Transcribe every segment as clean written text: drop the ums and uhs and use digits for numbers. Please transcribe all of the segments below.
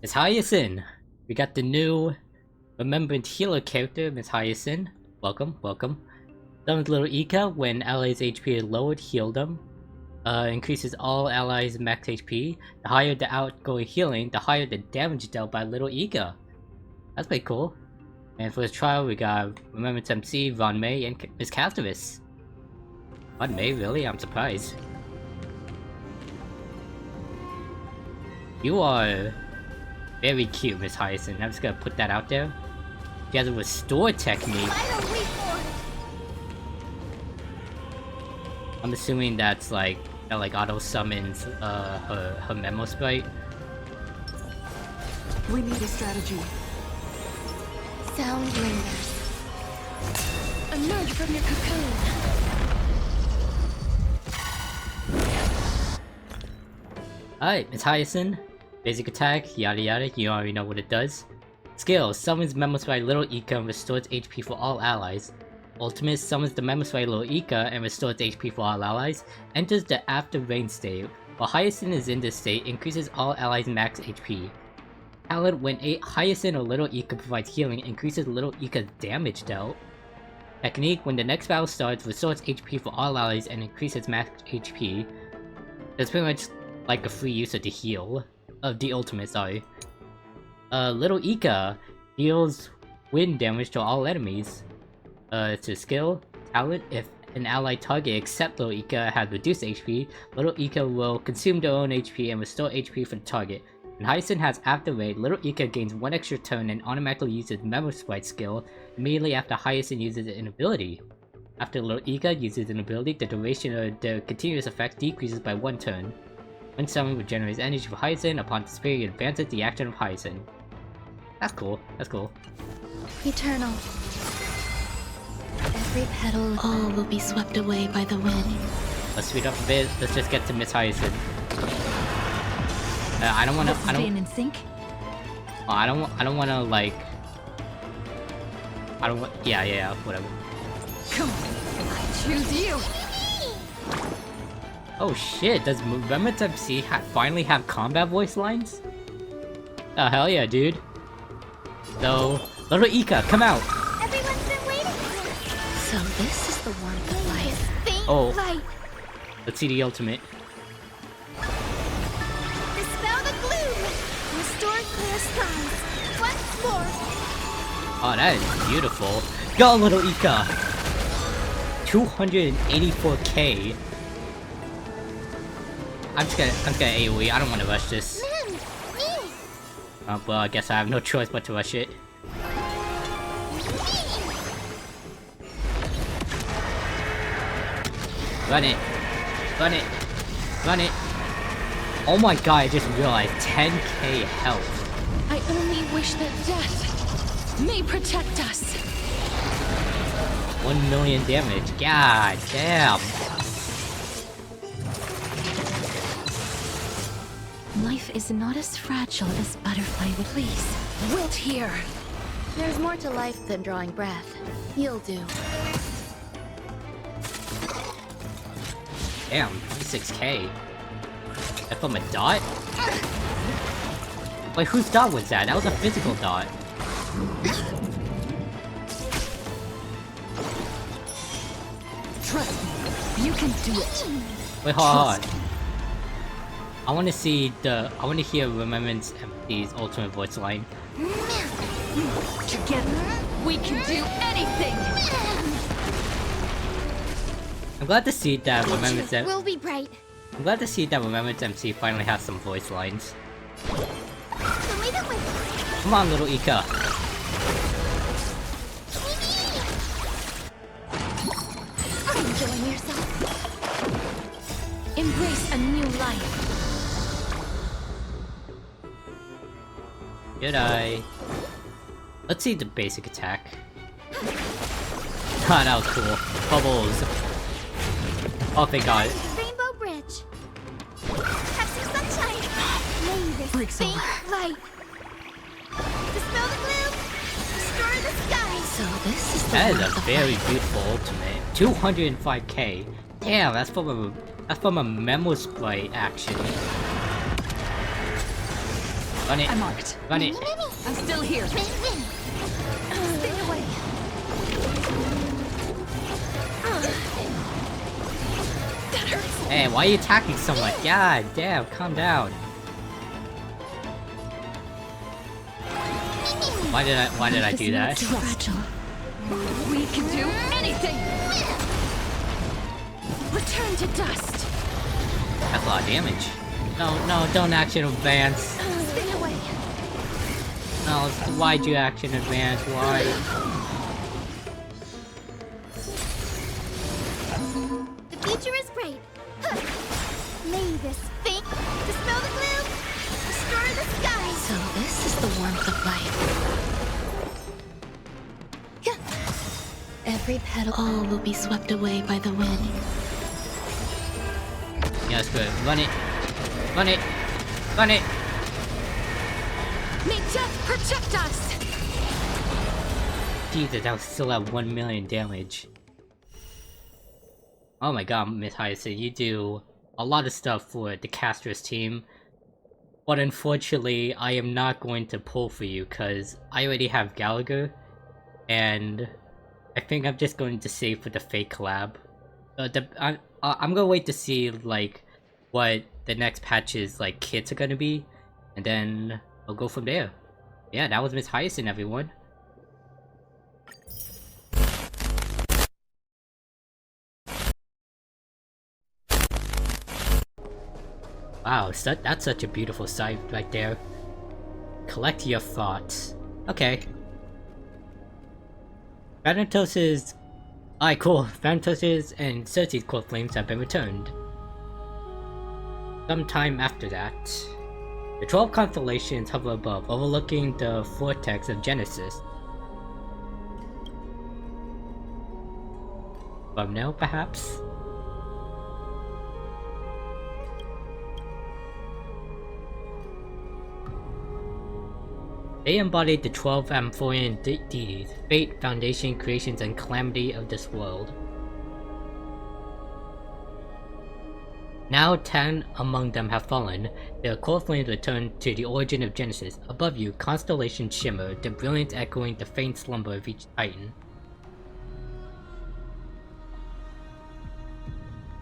Miss Hyacinth! We got the new Remembrant Healer character, Miss Hyacinth. Welcome, welcome. Summons Little Ika when allies' HP is lowered, heal them. Increases all allies' max HP. The higher the outgoing healing, the higher the damage dealt by Little Ika. That's pretty cool. And for this trial, we got Remembrance MC, Von May, and Miss Casterus. Von May, really? I'm surprised. You are very cute, Miss Hyacinth. I'm just gonna put that out there. She has a restore technique. I'm assuming that's like that auto summons her memo sprite. We need a strategy. Sound lingers. Emerge from your cocoon. Alright, Miss Hyacinth. Basic attack, yada yada, you already know what it does. Skill, summons Memo Sprite Little Ika and restores HP for all allies. Ultimate, summons the Memo Sprite Little Ika and restores HP for all allies. Enters the after rain state. While Hyacinth is in this state, increases all allies max HP. Talent, when a Hyacinth or Little Ika provides healing, increases Little Ika's damage dealt. Technique, when the next battle starts, restores HP for all allies and increases max HP. That's pretty much like a free use of the heal. Of the ultimate, sorry. Little Ika deals wind damage to all enemies. It's a skill. Talent, if an allied target except Little Ika has reduced HP, Little Ika will consume their own HP and restore HP for the target. When Hyacinth has After Raid, Little Ika gains 1 extra turn and automatically uses Memo Sprite skill immediately after Hyacinth uses an ability. After Little Ika uses an ability, the duration of the continuous effect decreases by 1 turn. When summoned, regenerates energy for Hyacinth. Upon disappearing, it advances the action of Hyacinth. That's cool. That's cool. Eternal. Every petal. All will be swept away by the wind. Let's speed up a bit. Let's just get to Miss Hyacinth. I don't wanna. I don't. In sync? I don't wanna like. I don't want. Yeah. Whatever. Come on, I choose you. Oh shit! Does Remembrance MC finally have combat voice lines? Oh hell yeah, dude! So, Little Ika, come out! Everyone's been waiting. So this is the warmth of life. Faint Oh. light. Let's see the ultimate. Dispel the gloom. Restore clear skies. Once more. Oh, that is beautiful. Go, Little Ika! 284k. I'm just gonna AoE. I don't want to rush this. Me. Well, I guess I have no choice but to rush it. Run it. Run it. Run it. Oh my god, I just realized 10k health. I only wish that death may protect us. 1 million damage. God damn. Life is not as fragile as butterfly would please. Wait here. There's more to life than drawing breath. You'll do. Damn, 26k. That from a dot? Wait, whose dot was that? That was a physical dot. Trust me, you can do it. Wait, hold on. I want to see the. I want to hear Remembrance MC's ultimate voice line. Together, we can do anything. I'm glad to see that Remembrance. We'll be bright. I'm glad to see that Remembrance MC finally has some voice lines. Come on, Little Ika. Enjoying yourself. Embrace a new life. Good eye. Let's see the basic attack. Ah, that was cool. Bubbles. Oh, thank God. Rainbow Bridge. Have some sunshine. May this Breaks faint over. light. Dispel the gloom. Restore the sky. So this is the That is warmth a of very life. beautiful ultimate. 205k. Damn, that's from a Memo Sprite action. Run it. I'm marked. Run it. I'm still here. Stay away. That hurts. Hey, why are you attacking so much? God damn, calm down. Why did I do that? Too fragile. We can do anything. Return to dust. That's a lot of damage. No, don't action advance. Stay away. No, why'd you action advance? Why? The future is bright. Huh. May this thing dispel the gloom. Restore the sky. So this is the warmth of life. Every petal, all will be swept away by the wind. Yeah, that's good. Run it. Run it. Run it. May death protect us. Jesus, that was still at 1 million damage. Oh my god, Miss Hyacinth, you do a lot of stuff for the Caster's team. But unfortunately, I am not going to pull for you, because I already have Gallagher. And I think I'm just going to save for the fake collab. I'm gonna wait to see, like, what the next patch's, like, kits are gonna be. And then I'll go from there. Yeah, that was Miss Hyacinth, everyone. Wow, that's such a beautiful sight right there. Collect your thoughts. Okay. Thanatos' alright, cool. Thanatos' and Cersei's core flames have been returned. Sometime after that, the 12 constellations hover above, overlooking the vortex of Genesis. Thumbnail, perhaps? They embodied the 12 Amphorean deities, fate, foundation, creations, and calamity of this world. Now 10 among them have fallen, their core flames return to the origin of Genesis. Above you, constellations shimmer, their brilliance echoing the faint slumber of each titan.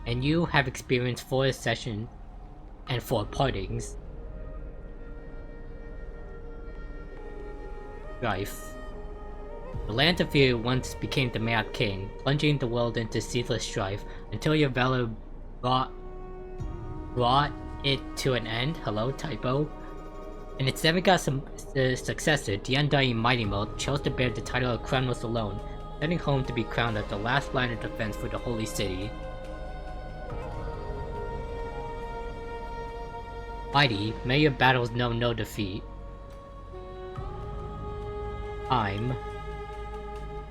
And you have experienced 4 ascensions and 4 partings. Strife. The land of fear once became the Mad King, plunging the world into ceaseless strife, until your valor brought it to an end. Hello, typo. And its demigod successor, the undying Mighty Mode, chose to bear the title of Crownless alone, sending home to be crowned as the last line of defense for the Holy City. Mighty, may your battles know no defeat. Time.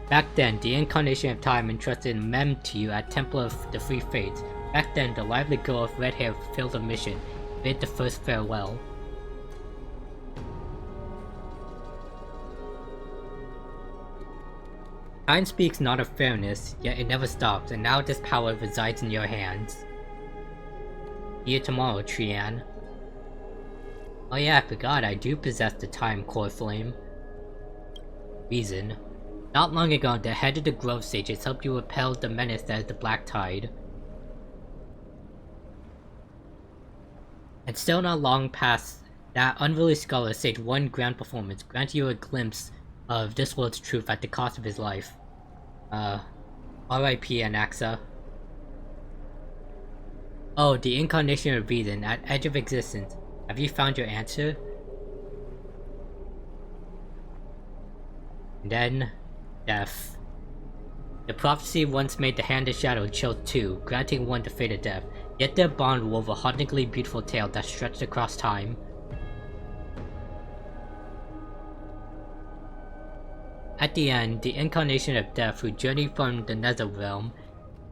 Back then, the incarnation of time entrusted Mem to you at Temple of the Free Fates. Back then, the lively girl with red hair fulfilled a mission, bid the first farewell. Time speaks not of fairness, yet it never stops, and now this power resides in your hands. See you tomorrow, Trian. Oh yeah, I forgot, I do possess the time core flame. Reason. Not long ago, the head of the Grove Sages helped you repel the menace that is the Black Tide. And still not long past that, unruly scholar staged one grand performance, granting you a glimpse of this world's truth at the cost of his life. R.I.P. Anaxa. Oh, the incarnation of reason, at edge of existence. Have you found your answer? And then, death. The prophecy once made the Hand of Shadow chill too, granting one the fate of death, yet their bond wove a hauntingly beautiful tale that stretched across time. At the end, the incarnation of death who journeyed from the nether realm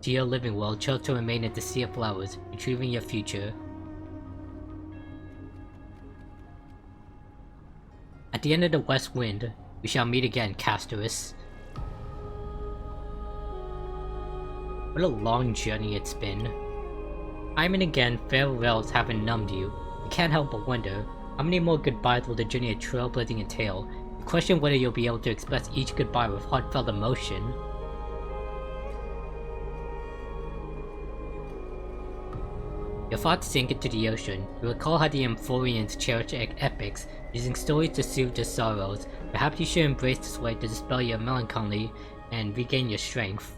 to your living world chose to remain in the Sea of Flowers, retrieving your future. At the end of the West Wind, we shall meet again, Casterus. What a long journey it's been. Time and again, farewells haven't numbed you. You can't help but wonder, How many more goodbyes will the journey of trailblazing entail? You question whether you'll be able to express each goodbye with heartfelt emotion. Your thoughts sink into the ocean. You recall how the Amphoreans cherished epics, using stories to soothe their sorrows. Perhaps you should embrace this way to dispel your melancholy and regain your strength.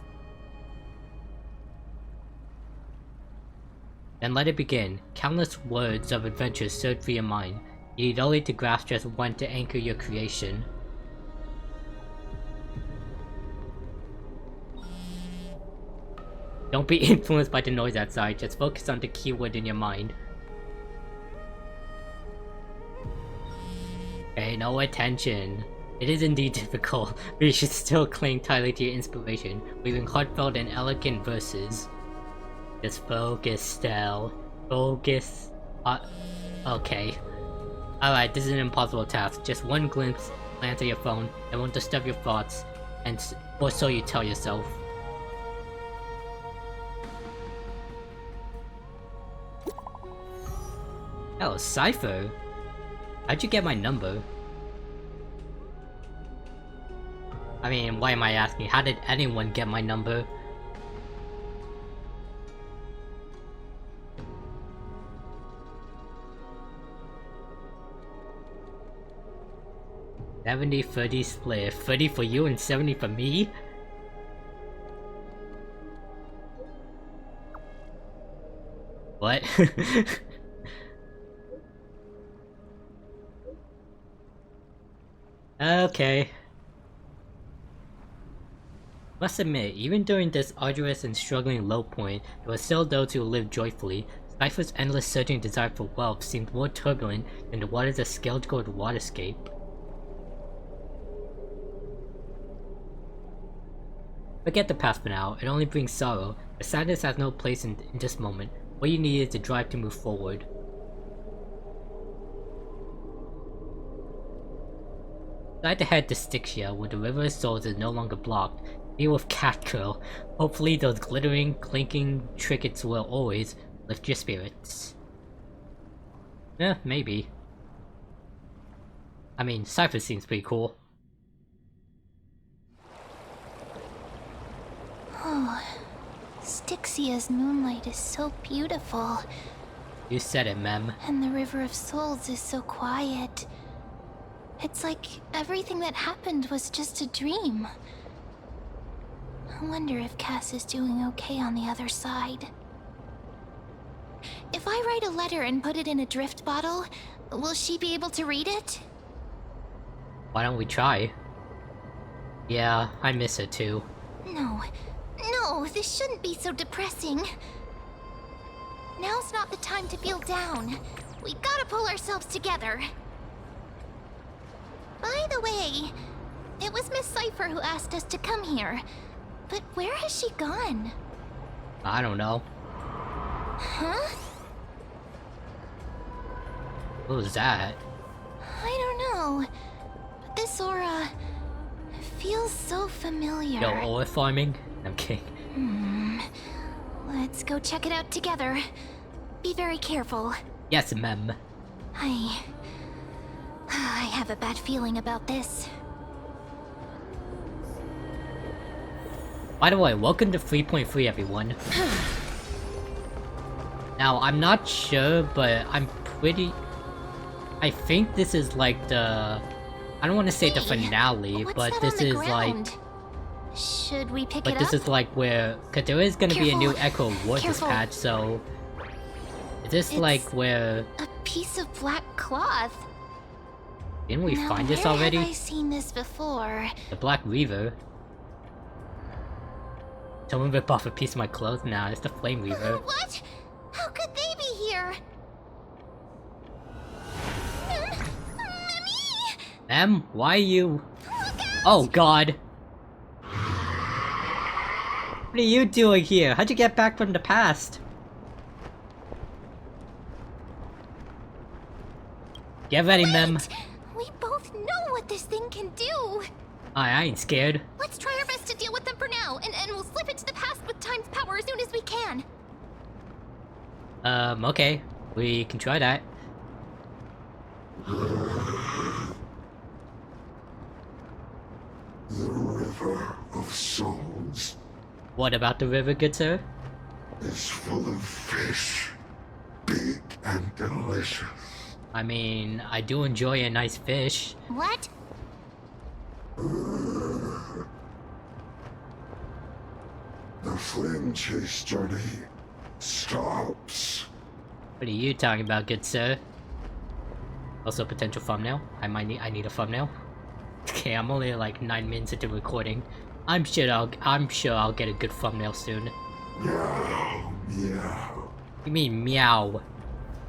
Then let it begin. Countless words of adventure surge through your mind. You need only to grasp just one to anchor your creation. Don't be influenced by the noise outside, just focus on the keyword in your mind. Pay no attention. It is indeed difficult, but you should still cling tightly to your inspiration, weaving heartfelt and elegant verses. Just focus, Stell. Focus. Okay. Alright, this is an impossible task. Just one glimpse, glance at your phone, it won't disturb your thoughts, or so you tell yourself. Oh, Cipher? How'd you get my number? I mean, why am I asking? How did anyone get my number? $70-30 split. 30 for you and 70 for me? What? Okay. Must admit, even during this arduous and struggling low point, there were still those who lived joyfully. Cipher's endless searching desire for wealth seemed more turbulent than the waters of Skelgold waterscape. Forget the past for now, it only brings sorrow, but sadness has no place in this moment. What you need is the drive to move forward. Decide to head to Styxia, where the River of Souls is no longer blocked. Deal with Catgirl. Hopefully those glittering, clinking trinkets will always lift your spirits. Eh, maybe. I mean, Cipher seems pretty cool. Oh, Styxia's moonlight is so beautiful. You said it, Mem. And the River of Souls is so quiet. It's like everything that happened was just a dream. I wonder if Cass is doing okay on the other side. If I write a letter and put it in a drift bottle, will she be able to read it? Why don't we try? Yeah, I miss her too. No, this shouldn't be so depressing. Now's not the time to feel down. We gotta pull ourselves together. By the way, it was Miss Cipher who asked us to come here. But where has she gone? I don't know. Huh? What was that? I don't know. But this aura feels so familiar. Yo, ore farming? I'm kidding. Let's go check it out together. Be very careful. Yes, Mem. I have a bad feeling about this. By the way, welcome to 3.3 everyone. Now, I'm not sure, but I think this is like the... I don't want to say the finale, but this is like... Should we pick it But up? this is like where... Cause there is gonna be a new Careful. Echo Wars this Careful. patch, so... Is this like where... A piece of black cloth. Didn't we Now, find this where already? have I seen this before? The Black Reaver. Someone rip off a piece of my clothes? Nah, it's the Flame Reaver. What? How could they be here? Mommy! Em, why you... Look out! Oh god! What are you doing here? How'd you get back from the past? Get ready, Mem. Wait! We both know what this thing can do. I ain't scared. Let's try our best to deal with them for now, and we'll slip into the past with time's power as soon as we can. Okay. We can try that. The river of souls What about the river, good sir? is full of fish, big and delicious. I mean, I do enjoy a nice fish. What? The flame chase journey stops. What are you talking about, good sir? Also, potential thumbnail. I need a thumbnail. Okay, I'm only like 9 minutes into recording. I'm sure I'll get a good thumbnail soon. Meow, meow. You mean meow?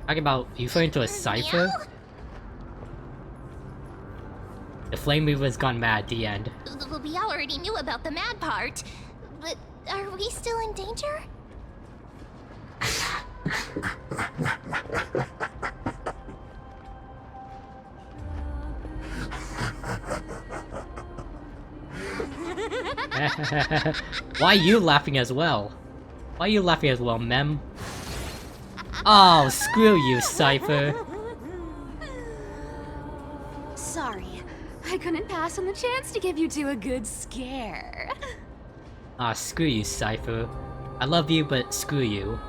Talking about you referring to a cipher? Meow? The flame weaver's gone mad. The end. Well, we already knew about the mad part. But are we still in danger? Why are you laughing as well? Why are you laughing as well, Mem? Oh, screw you, Cipher. Sorry, I couldn't pass on the chance to give you two a good scare. Ah, screw you, Cipher. I love you, but screw you.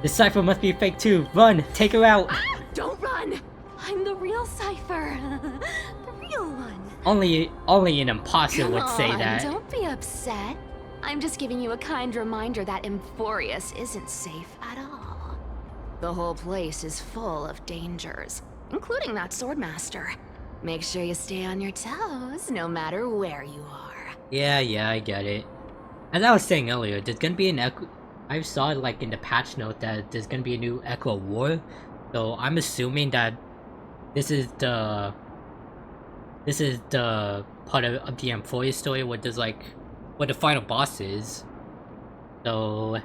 This Cipher must be fake too. Run! Take her out! Don't run! I'm the real Cipher. The real one. Only an imposter would say Come on, that. Don't be upset. I'm just giving you a kind reminder that Amphoreus isn't safe at all. The whole place is full of dangers, including that swordmaster. Make sure you stay on your toes, no matter where you are. Yeah, I get it. As I was saying earlier, there's gonna be an echo. I saw like in the patch note that there's gonna be a new Echo War, so I'm assuming that this is the part of the Amphoreus story where there's like where the final boss is. So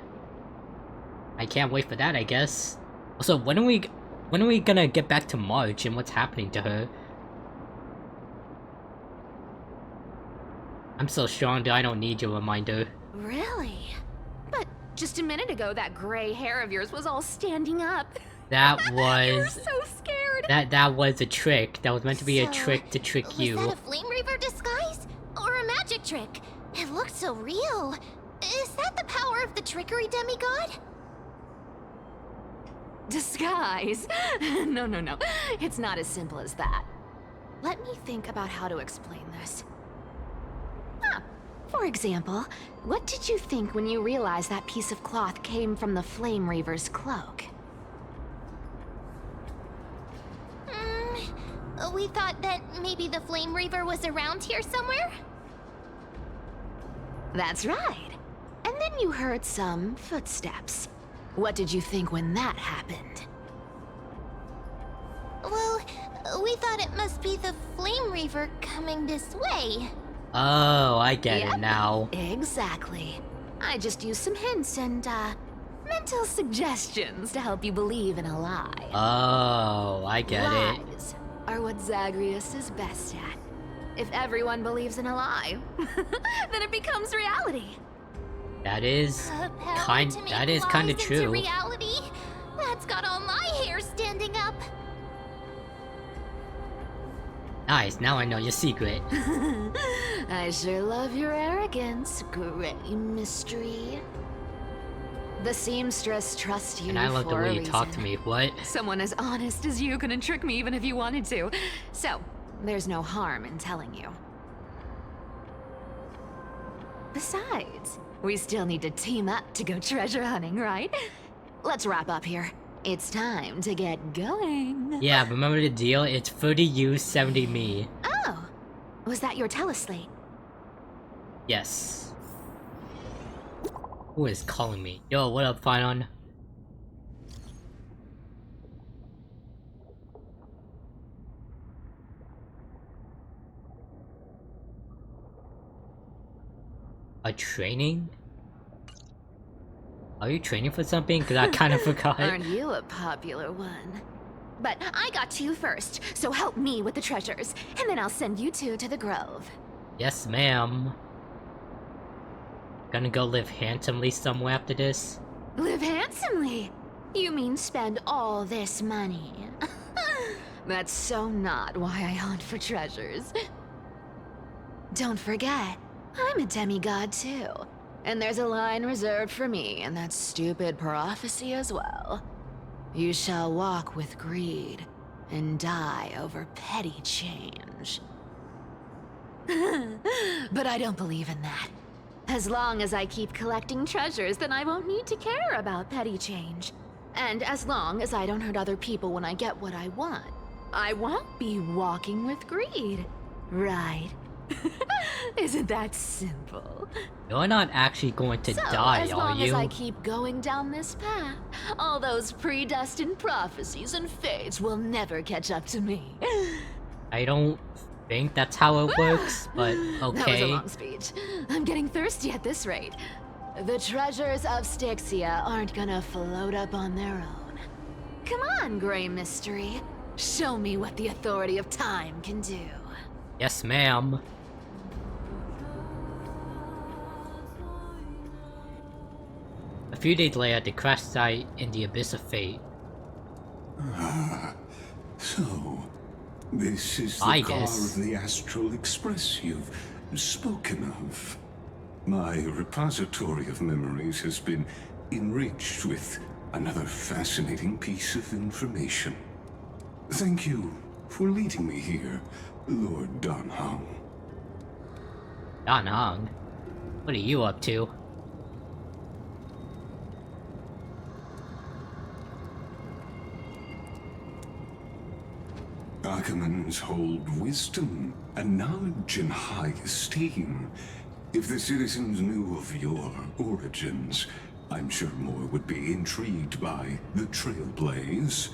I can't wait for that, I guess. Also, when are we gonna get back to March and what's happening to her? I'm so strong that I don't need your reminder. Really? But just a minute ago, that gray hair of yours was all standing up. That You were was so scared. that was a trick. That was meant to be a So, trick to trick you. Was that a Flame Reaver disguise? Or a magic trick? It looked so real. Is that the power of the trickery demigod? Disguise? No. It's not as simple as that. Let me think about how to explain this. For example, what did you think when you realized that piece of cloth came from the Flame Reaver's cloak? We thought that maybe the Flame Reaver was around here somewhere? That's right. And then you heard some footsteps. What did you think when that happened? Well, we thought it must be the Flame Reaver coming this way. Oh, I get Yep. it now. Exactly. I just used some hints and, mental suggestions to help you believe in a lie. Oh, I get it. Lies are what Zagreus is best at. If everyone believes in a lie, then it becomes reality. That is Power to make that is lies kind of into true. reality? That's got all my hair standing up. Nice, now I know your secret. I sure love your arrogance, Gray Mystery. The seamstress trusts you And I love the for a way you talk to reason. me. What? Someone as honest as you couldn't trick me even if you wanted to. So, there's no harm in telling you. Besides, we still need to team up to go treasure hunting, right? Let's wrap up here. It's time to get going. Yeah, remember the deal? It's 30 you, 70 me. Oh, was that your teleslate? Yes. Who is calling me? Yo, what up, Finon? A training? Are you training for something? Cause I kinda forgot. Aren't you a popular one? But I got to you first, so help me with the treasures, and then I'll send you two to the grove. Yes, ma'am. Gonna go live handsomely somewhere after this? Live handsomely. You mean spend all this money? That's so not why I hunt for treasures. Don't forget, I'm a demigod too. And there's a line reserved for me in that stupid prophecy as well. You shall walk with greed and die over petty change. But I don't believe in that. As long as I keep collecting treasures, then I won't need to care about petty change. And as long as I don't hurt other people when I get what I want, I won't be walking with greed. Right? Isn't that simple? You're not actually going to die, as are long you? as I keep going down this path, all those predestined prophecies and fates will never catch up to me. I don't think that's how it works, but That was a okay. long speech. I'm getting thirsty at this rate. The treasures of Styxia aren't gonna float up on their own. Come on, Grey Mystery. Show me what the authority of time can do. Yes, ma'am. A few days later, the crash site in the Abyss of Fate. So, this is the I car guess. of the Astral Express you've spoken of. My repository of memories has been enriched with another fascinating piece of information. Thank you for leading me here, Lord Donhong. Don Hong, what are you up to? Archimans hold wisdom and knowledge in high esteem. If the citizens knew of your origins, I'm sure more would be intrigued by the Trailblaze.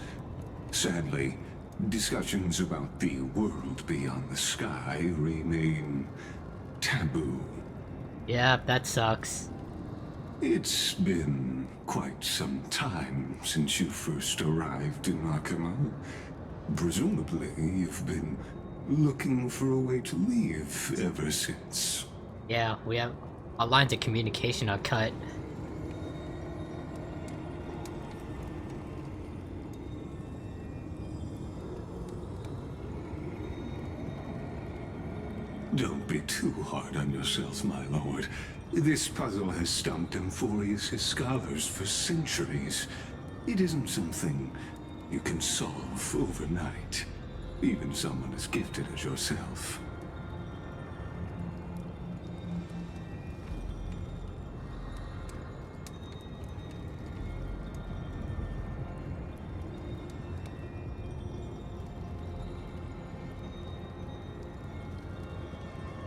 Sadly, discussions about the world beyond the sky remain taboo. Yeah, that sucks. It's been quite some time since you first arrived in Akama. Presumably, you've been looking for a way to leave ever since. Yeah, we have our lines of communication are cut. Don't be too hard on yourself, my lord. This puzzle has stumped Amphoreus' scholars for centuries. It isn't something you can solve overnight, even someone as gifted as yourself.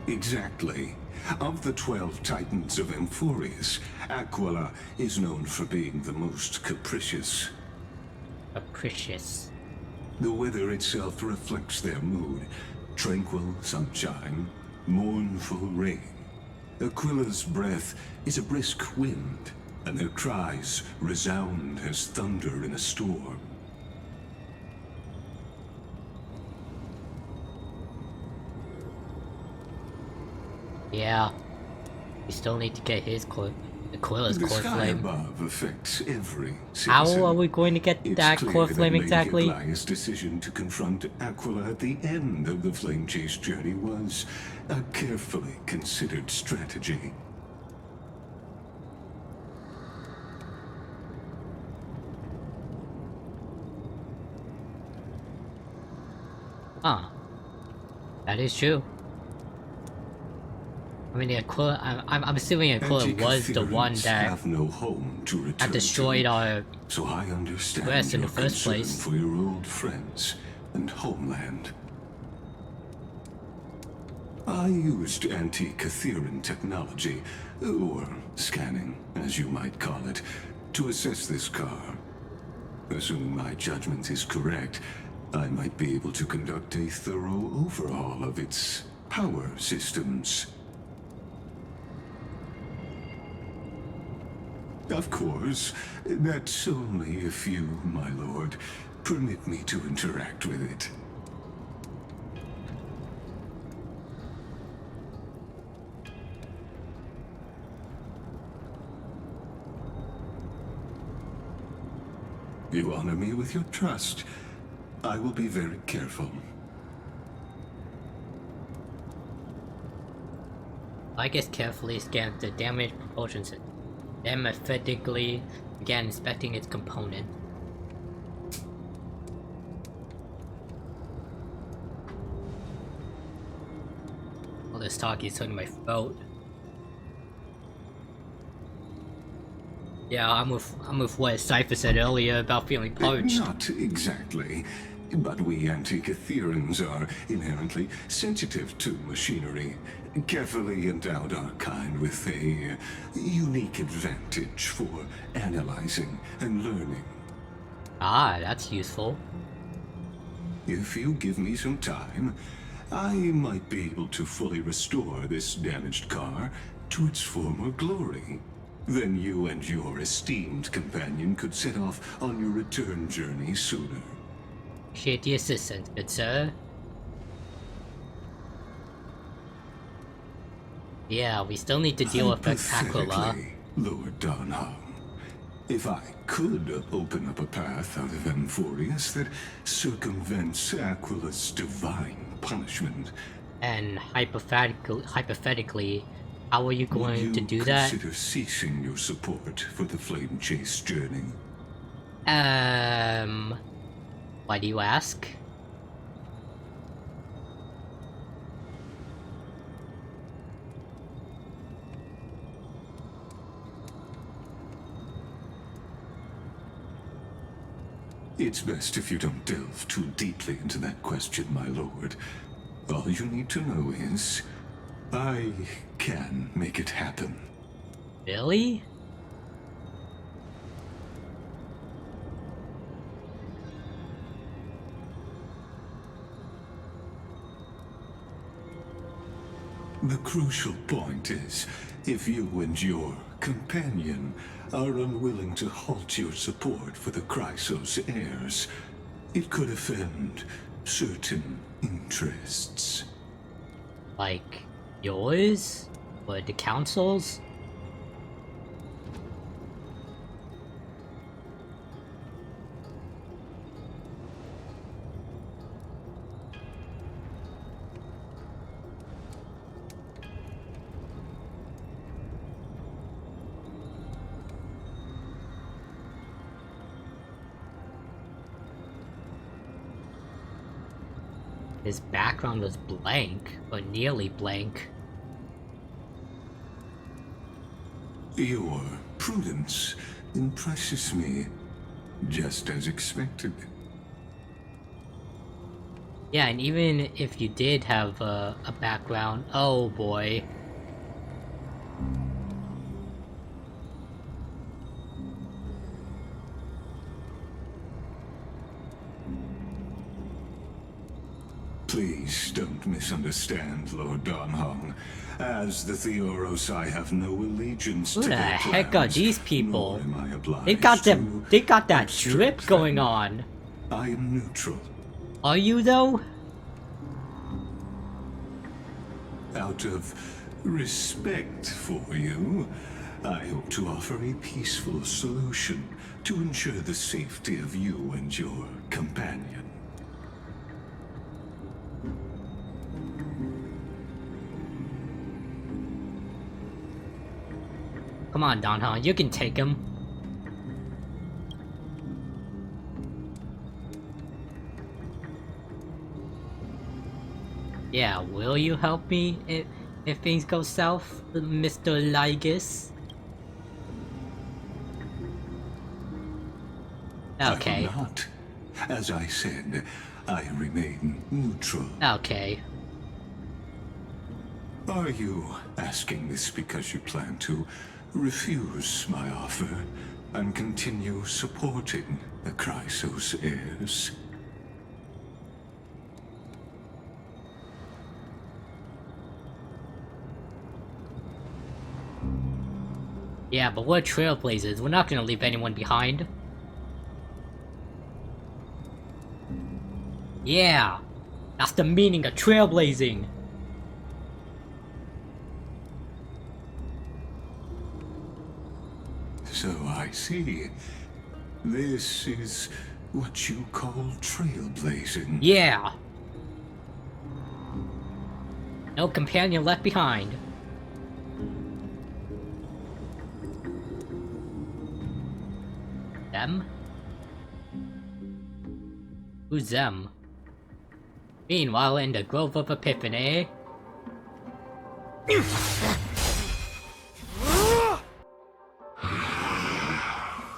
Exactly. Of the 12 titans of Amphoreus, Aquila is known for being the most capricious. Capricious. The weather itself reflects their mood. Tranquil sunshine, mournful rain. Aquila's breath is a brisk wind, and their cries resound as thunder in a storm. Yeah. We still need to get his Aquila's The core sky flame. above affects every How citizen. are we going to get It's that clear core that flame Major exactly? Glaia's decision to confront Aquila at the end of the flame chase journey was a carefully considered strategy. Huh. That is true. I mean, the Aquila. I'm assuming Aquila was the one Anti-Catherians that have no home to return had destroyed to, our. so I understand West in your the first concern place. for your old friends and homeland. I used anti-Catherian technology, or scanning, as you might call it, to assess this car. Assuming my judgment is correct, I might be able to conduct a thorough overhaul of its power systems. Of course, that's only if you, my lord, permit me to interact with it. honor me with your trust. I will be very careful. I guess carefully scanned the damage proportions and then methodically began inspecting its component. All this talk is turning my throat. Yeah, I'm with what Cipher said earlier about feeling parched. Not exactly. But we antique Ethereans are inherently sensitive to machinery. Carefully endowed our kind with a unique advantage for analyzing and learning. Ah, that's useful. If you give me some time, I might be able to fully restore this damaged car to its former glory. Then you and your esteemed companion could set off on your return journey sooner. Appreciate the assistance, good sir. Yeah, we still need to deal with Aquila. Hypothetically, Lord Donham, if I could open up a path out of Amphoreus that circumvents Aquila's divine punishment, And hypothetically, how are you going to do that? consider ceasing your support for the Flame Chase journey? Why do you ask? It's best if you don't delve too deeply into that question, my lord. All you need to know is, I can make it happen. Really? The crucial point is, if you and your companion are unwilling to halt your support for the Chrysos heirs, it could offend certain interests. Like yours? Or the council's? His background was blank, or nearly blank. Your prudence impresses me, just as expected. Yeah, and even if you did have a background, oh boy. Please don't misunderstand, Lord Donhong. As the Theoros, I have no allegiance Who to the their heck are plans, these people? nor am I obliged They got to that drip obstruct going them. on. I am neutral. Are you though? Out of respect for you, I hope to offer a peaceful solution to ensure the safety of you and your companion. Come on, Donhan, you can take him. Yeah, will you help me if things go south, Mr. Lygus? Okay. I will not. As I said, I remain neutral. Okay. Are you asking this because you plan to refuse my offer and continue supporting the Chrysos heirs? Yeah, but we're trailblazers. We're not gonna leave anyone behind. Yeah! That's the meaning of trailblazing! So I see. This is what you call trailblazing. Yeah! No companion left behind. Them? Who's them? Meanwhile, in the Grove of Epiphany...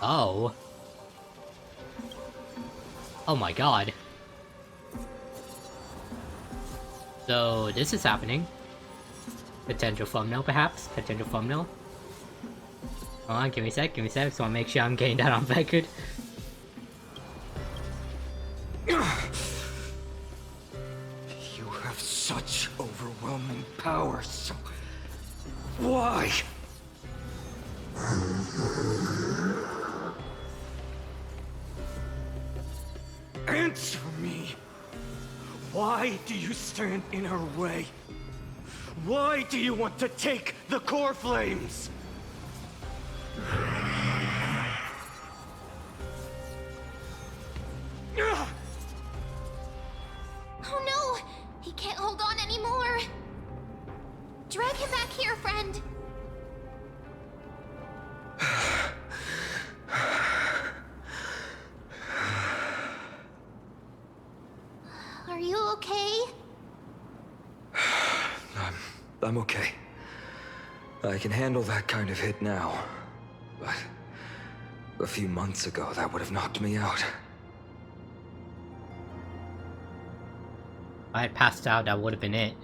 Oh. Oh my god. So, this is happening. Potential thumbnail, perhaps? Potential thumbnail? Hold on, give me a sec, so I'll make sure I'm getting that on record. You have such overwhelming power, so... why? Answer me! Why do you stand in our way? Why do you want to take the core flames? Oh no! He can't hold on anymore! Drag him back here, friend! Are you okay? I'm okay. I can handle that kind of hit now. But a few months ago, that would have knocked me out. If I had passed out, that would have been it.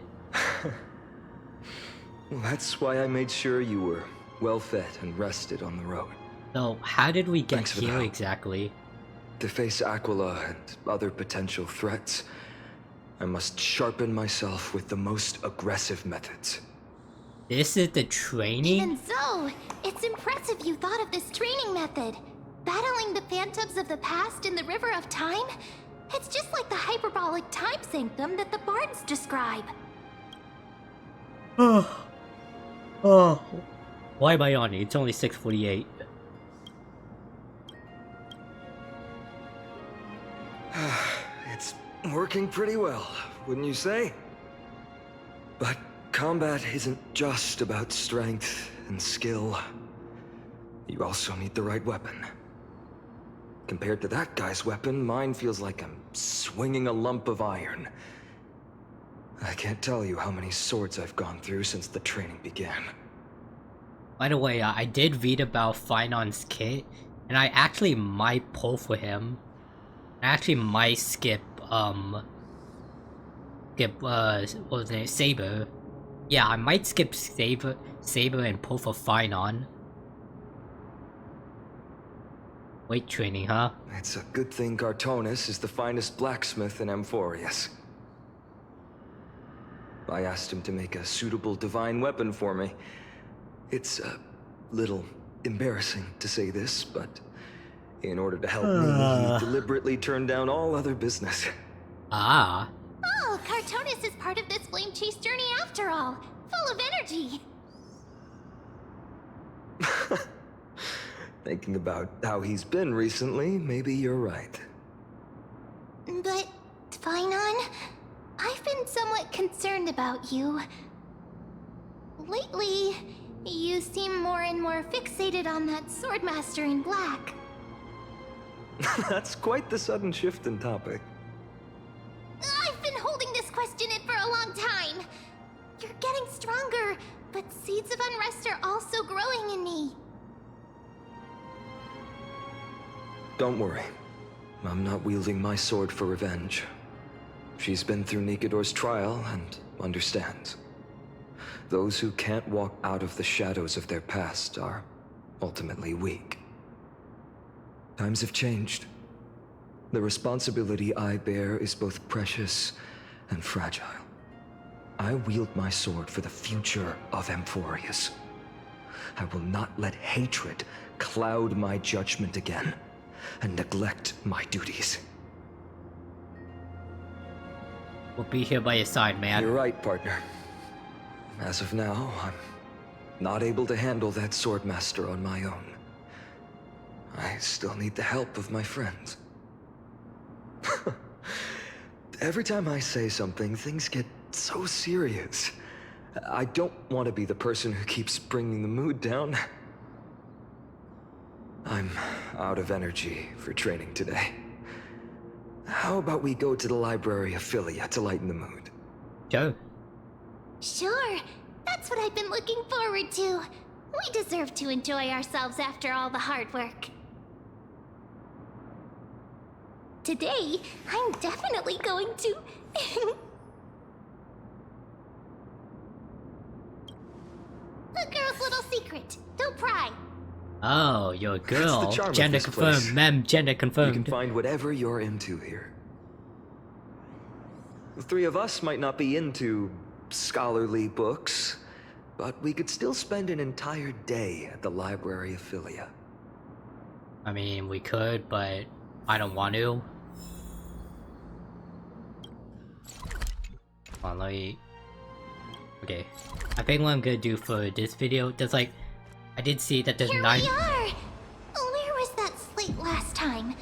Well, that's why I made sure you were well fed and rested on the road. So, how did we get Thanks for the here help. exactly? To face Aquila and other potential threats, I must sharpen myself with the most aggressive methods. This is the training? Even so, it's impressive you thought of this training method. Battling the phantoms of the past in the River of Time? It's just like the hyperbolic time sanctum that the bards describe. Oh. Why am I on it? It's only 6:48. It's working pretty well, wouldn't you say? But combat isn't just about strength and skill. You also need the right weapon. Compared to that guy's weapon, mine feels like I'm swinging a lump of iron. I can't tell you how many swords I've gone through since the training began. By the way, I did read about Finon's kit, and I actually might pull for him. I actually might skip, what was his name? Saber. Yeah, I might skip Saber and pull for Finon. Weight training, huh? It's a good thing Cartonus is the finest blacksmith in Amphoreus. I asked him to make a suitable divine weapon for me. It's a little embarrassing to say this, but in order to help me, he deliberately turned down all other business. Ah. Oh, Cartonus is part of this flame chase journey after all. Full of energy. Thinking about how he's been recently, maybe you're right. But, Finon, I've been somewhat concerned about you. Lately, you seem more and more fixated on that swordmaster in black. That's quite the sudden shift in topic. I've been holding this question in for a long time. You're getting stronger, but seeds of unrest are also growing in me. Don't worry. I'm not wielding my sword for revenge. She's been through Nikador's trial and understands. Those who can't walk out of the shadows of their past are ultimately weak. Times have changed. The responsibility I bear is both precious and fragile. I wield my sword for the future of Amphoreus. I will not let hatred cloud my judgment again and neglect my duties. We'll be here by your side, man. You're right, partner. As of now, I'm not able to handle that swordmaster on my own. I still need the help of my friends. Every time I say something, things get so serious. I don't want to be the person who keeps bringing the mood down. I'm out of energy for training today. How about we go to the library of Philia to lighten the mood? Joe. Sure, that's what I've been looking forward to. We deserve to enjoy ourselves after all the hard work. Today, I'm definitely going to... A girl's little secret. Don't pry. Oh, you're a girl. That's the charm of Gender this confirmed, place. ma'am. Gender You confirmed. can find whatever you're into here. The three of us might not be into scholarly books, but we could still spend an entire day at the library of Philia. I mean, we could, but I don't want to. Hold on, let me... Okay. I think what I'm gonna do for this video, there's like... I did see that there's Here 9... we are! Where was that slate last time?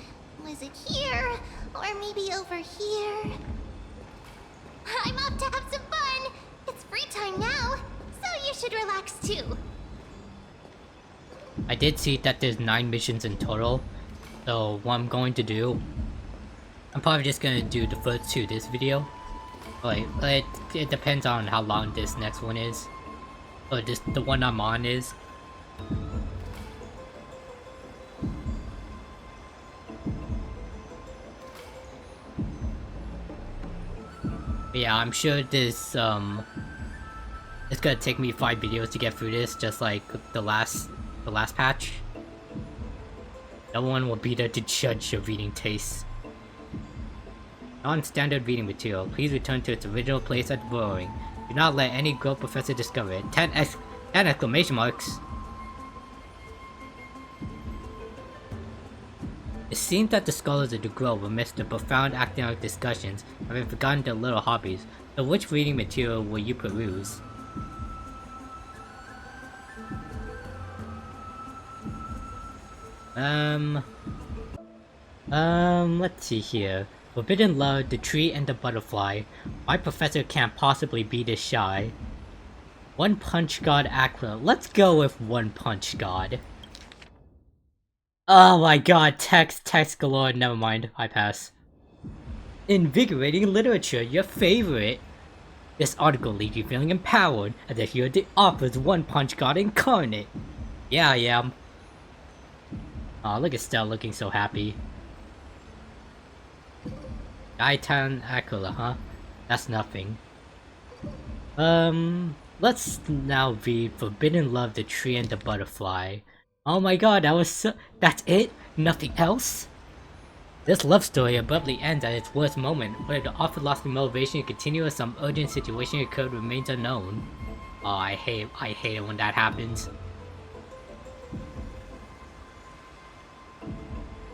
Was it here? Or maybe over here? I'm off to have some fun! It's free time now, so you should relax too. I did see that there's 9 missions in total. So what I'm going to do... I'm probably just gonna do the first 2 this video. Like, it depends on how long this next one is. Or just the one I'm on is. But yeah, I'm sure this, it's gonna take me 5 videos to get through this, just like the last patch. No one will be there to judge your reading tastes. Non-standard reading material. Please return to its original place at burrowing. Do not let any girl professor discover it. 10 exclamation marks! It seems that the scholars of the Grove, amidst the profound academic discussions, have forgotten their little hobbies. So which reading material will you peruse? Let's see here. Forbidden Love, The Tree and the Butterfly. My professor can't possibly be this shy. One Punch God Aquila. Let's go with One Punch God. Oh my god, text galore. Never mind, I pass. Invigorating literature, your favorite. This article leaves you feeling empowered as the hero that offers One Punch God incarnate. Yeah, I am. Aw, look at Stella looking so happy. Gaetan Aquila, huh? That's nothing. Let's now read Forbidden Love, The Tree and the Butterfly. Oh my god, that's it? Nothing else? This love story abruptly ends at its worst moment, whether the author lost the motivation to continue or some urgent situation occurred remains unknown. Oh, I hate it when that happens.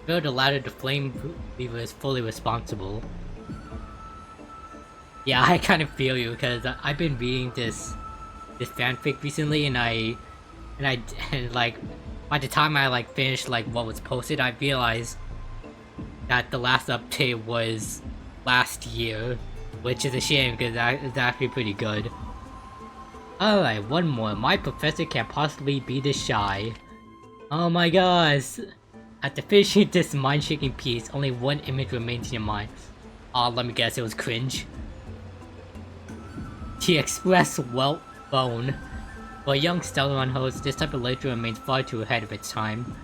Feel the latter, the flame weaver is fully responsible. Yeah, I kind of feel you, because I've been reading this fanfic recently, and like, by the time I like finished like what was posted, I realized that the last update was last year, which is a shame because it's actually pretty good. Alright, one more. My professor can't possibly be this shy. Oh my gosh. After finishing this mind-shaking piece, only one image remains in your mind. Oh, let me guess, it was cringe. The Express Welt Bone. For a young Stellar host, this type of literature remains far too ahead of its time.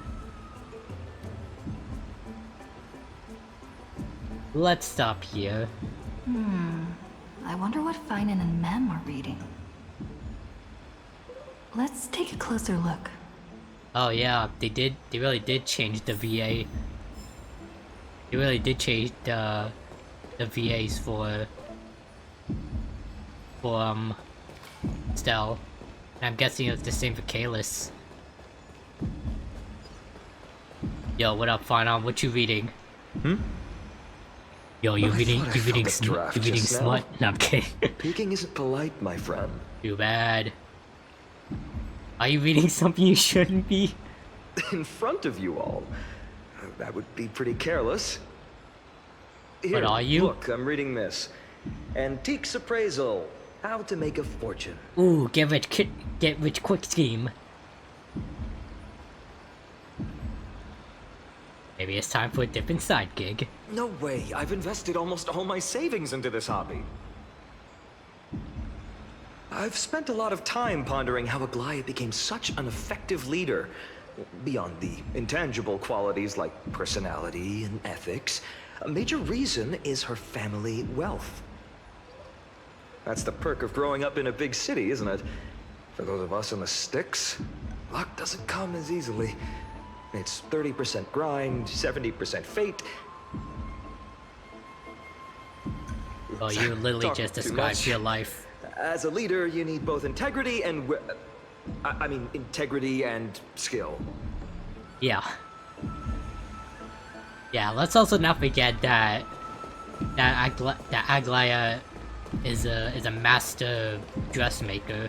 Let's stop here. I wonder what Finan and Mem are reading. Let's take a closer look. Oh yeah, they really did change the VA. They really did change the VAs for Stell. And I'm guessing it's the same for Kalis. Yo, what up, Finan? What you reading? Yo, you reading smut? No, I'm kidding. Peeking isn't polite, my friend. Too bad. Are you reading something you shouldn't be? In front of you all. That would be pretty careless. Here, What are you? Look, I'm reading this. Antiques Appraisal. How to make a fortune. Ooh, get rich quick scheme. Maybe it's time for a different side gig. No way. I've invested almost all my savings into this hobby. I've spent a lot of time pondering how Aglaia became such an effective leader. Beyond the intangible qualities like personality and ethics, a major reason is her family wealth. That's the perk of growing up in a big city, isn't it? For those of us in the sticks, luck doesn't come as easily. It's 30% grind, 70% fate. Well, you literally Talk just too described much. your life. As a leader, you need both integrity and... I mean, integrity and skill. Yeah. Yeah, let's also not forget that Aglaia is a master dressmaker.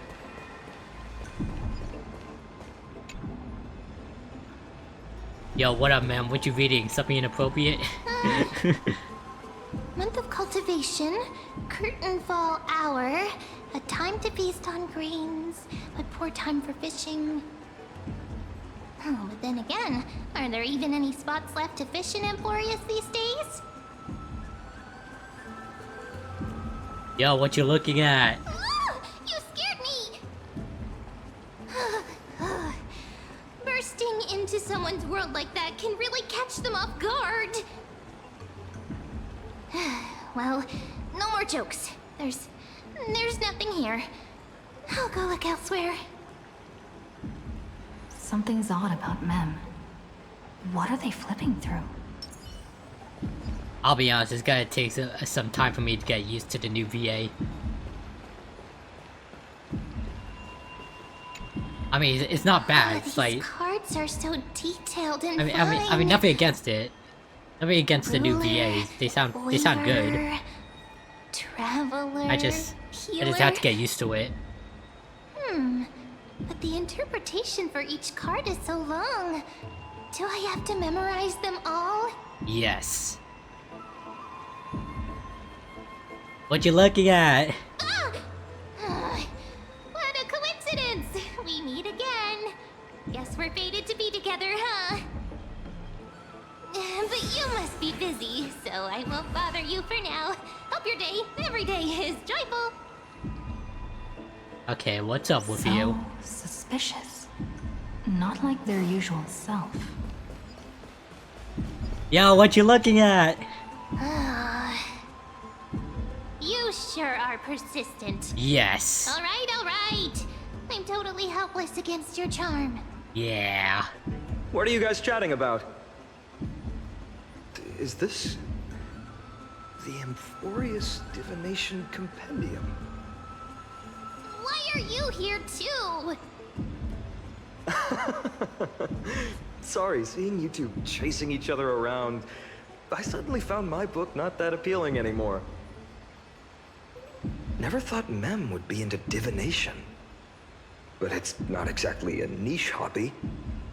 Yo, what up, man? What you reading? Something inappropriate? Month of cultivation, curtain fall hour, a time to feast on grains, but poor time for fishing. Oh, but then again, are there even any spots left to fish in Amphoreus these days? Yo, what you looking at? Ah, you scared me! Bursting into someone's world like that can really catch them off guard. Well, no more jokes. There's nothing here. I'll go look elsewhere. Something's odd about Mem. What are they flipping through? I'll be honest, it's gonna take some time for me to get used to the new VA. I mean, it's not bad. It's These like, cards are so detailed and I mean, nothing against it. Nothing against the new VAs. They sound good. Traveler. I just healer. have to get used to it. But the interpretation for each card is so long. Do I have to memorize them all? Yes. What you looking at? What a coincidence! We meet again. Guess we're fated to be together, huh? But you must be busy, so I won't bother you for now. Hope your day, every day, is joyful. Okay, what's up with So you? suspicious. Not like their usual self. Yo, what you looking at? You sure are persistent. Yes. All right. I'm totally helpless against your charm. Yeah. What are you guys chatting about? Is this... the Amphoreus Divination Compendium? Why are you here too? Sorry, seeing you two chasing each other around, I suddenly found my book not that appealing anymore. Never thought Mem would be into divination. But it's not exactly a niche hobby,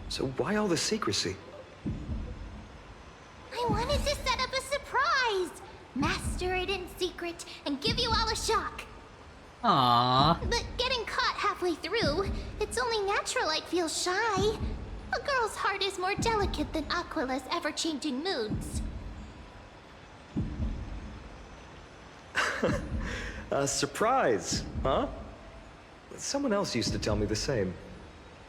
so why all the secrecy? I wanted to set up a surprise. Master it in secret and give you all a shock. Aww. But getting caught halfway through, it's only natural I'd feel shy. A girl's heart is more delicate than Aquila's ever-changing moods. A surprise, huh? Someone else used to tell me the same.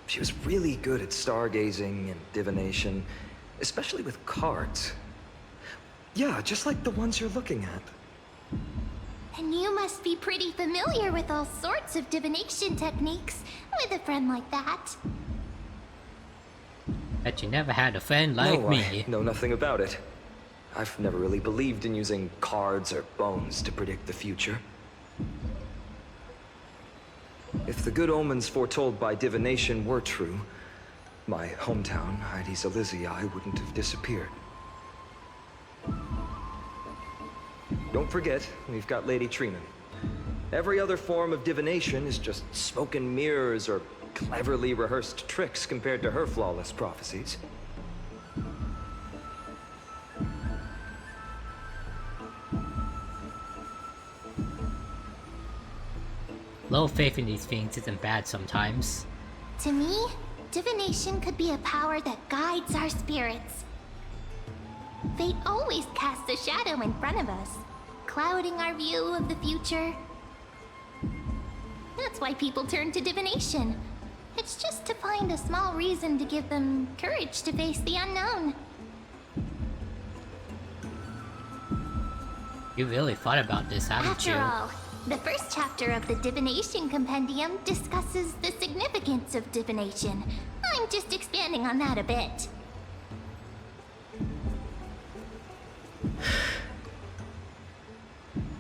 She was really good at stargazing and divination, especially with cards. Yeah, just like the ones you're looking at. And you must be pretty familiar with all sorts of divination techniques with a friend like that. Bet you never had a friend like No, me. I know nothing about it. I've never really believed in using cards or bones to predict the future. If the good omens foretold by divination were true, my hometown, Heidi's Elysiae, wouldn't have disappeared. Don't forget, we've got Lady Trina. Every other form of divination is just smoke and mirrors or cleverly rehearsed tricks compared to her flawless prophecies. Little faith in these things isn't bad sometimes. To me, divination could be a power that guides our spirits. Fate always casts a shadow in front of us, clouding our view of the future. That's why people turn to divination. It's just to find a small reason to give them courage to face the unknown. You really thought about this, haven't you? After all, the first chapter of the Divination Compendium discusses the significance of divination. I'm just expanding on that a bit.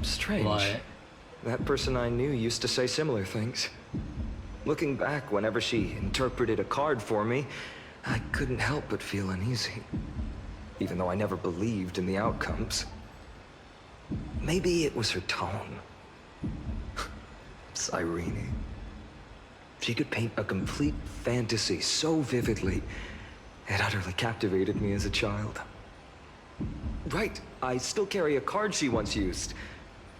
Strange. What? That person I knew used to say similar things. Looking back, whenever she interpreted a card for me, I couldn't help but feel uneasy. Even though I never believed in the outcomes. Maybe it was her tone. Cyrene. She could paint a complete fantasy so vividly, it utterly captivated me as a child. Right, I still carry a card she once used.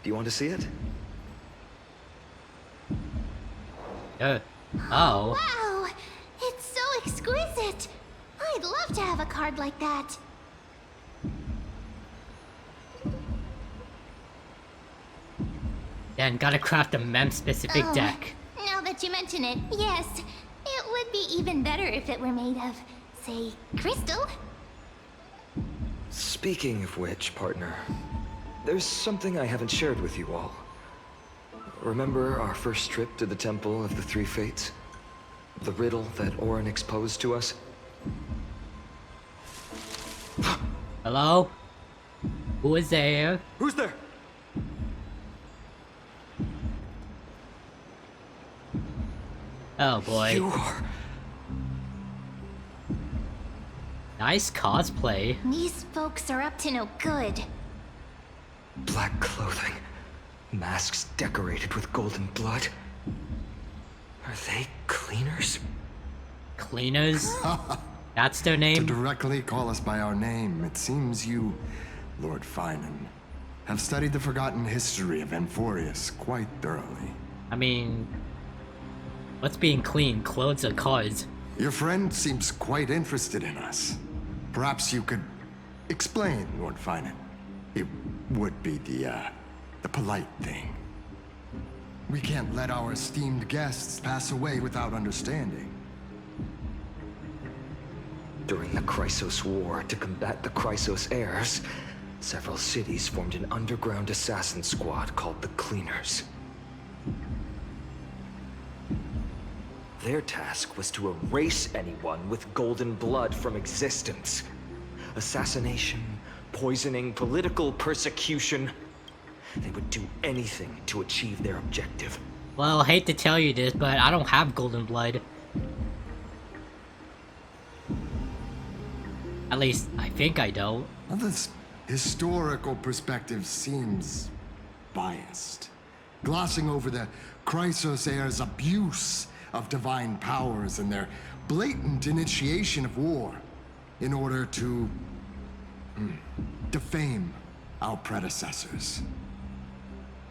Do you want to see it? Oh. Wow! It's so exquisite! I'd love to have a card like that. Then gotta craft a mem-specific deck. Now that you mention it, yes. It would be even better if it were made of, say, crystal. Speaking of which, partner, there's something I haven't shared with you all. Remember our first trip to the Temple of the Three Fates? The riddle that Orynyx posed to us? Hello? Who is there? Who's there? Oh boy. You are... Nice cosplay. These folks are up to no good. Black clothing. Masks decorated with golden blood. Are they cleaners? Cleaners? That's their To name? directly call us by our name, it seems you, Lord Finan, have studied the forgotten history of Amphoreus quite thoroughly. I mean... What's being clean? Clothes or cards? Your friend seems quite interested in us. Perhaps you could explain, Lord Finan. It would be the polite thing. We can't let our esteemed guests pass away without understanding. During the Chrysos War, to combat the Chrysos heirs, several cities formed an underground assassin squad called the Cleaners. Their task was to erase anyone with golden blood from existence. Assassination, poisoning, political persecution. They would do anything to achieve their objective. Well, I hate to tell you this, but I don't have golden blood. At least, I think I don't. Well, this historical perspective seems biased, glossing over the Chrysos heirs' abuse of divine powers and their blatant initiation of war in order to defame our predecessors.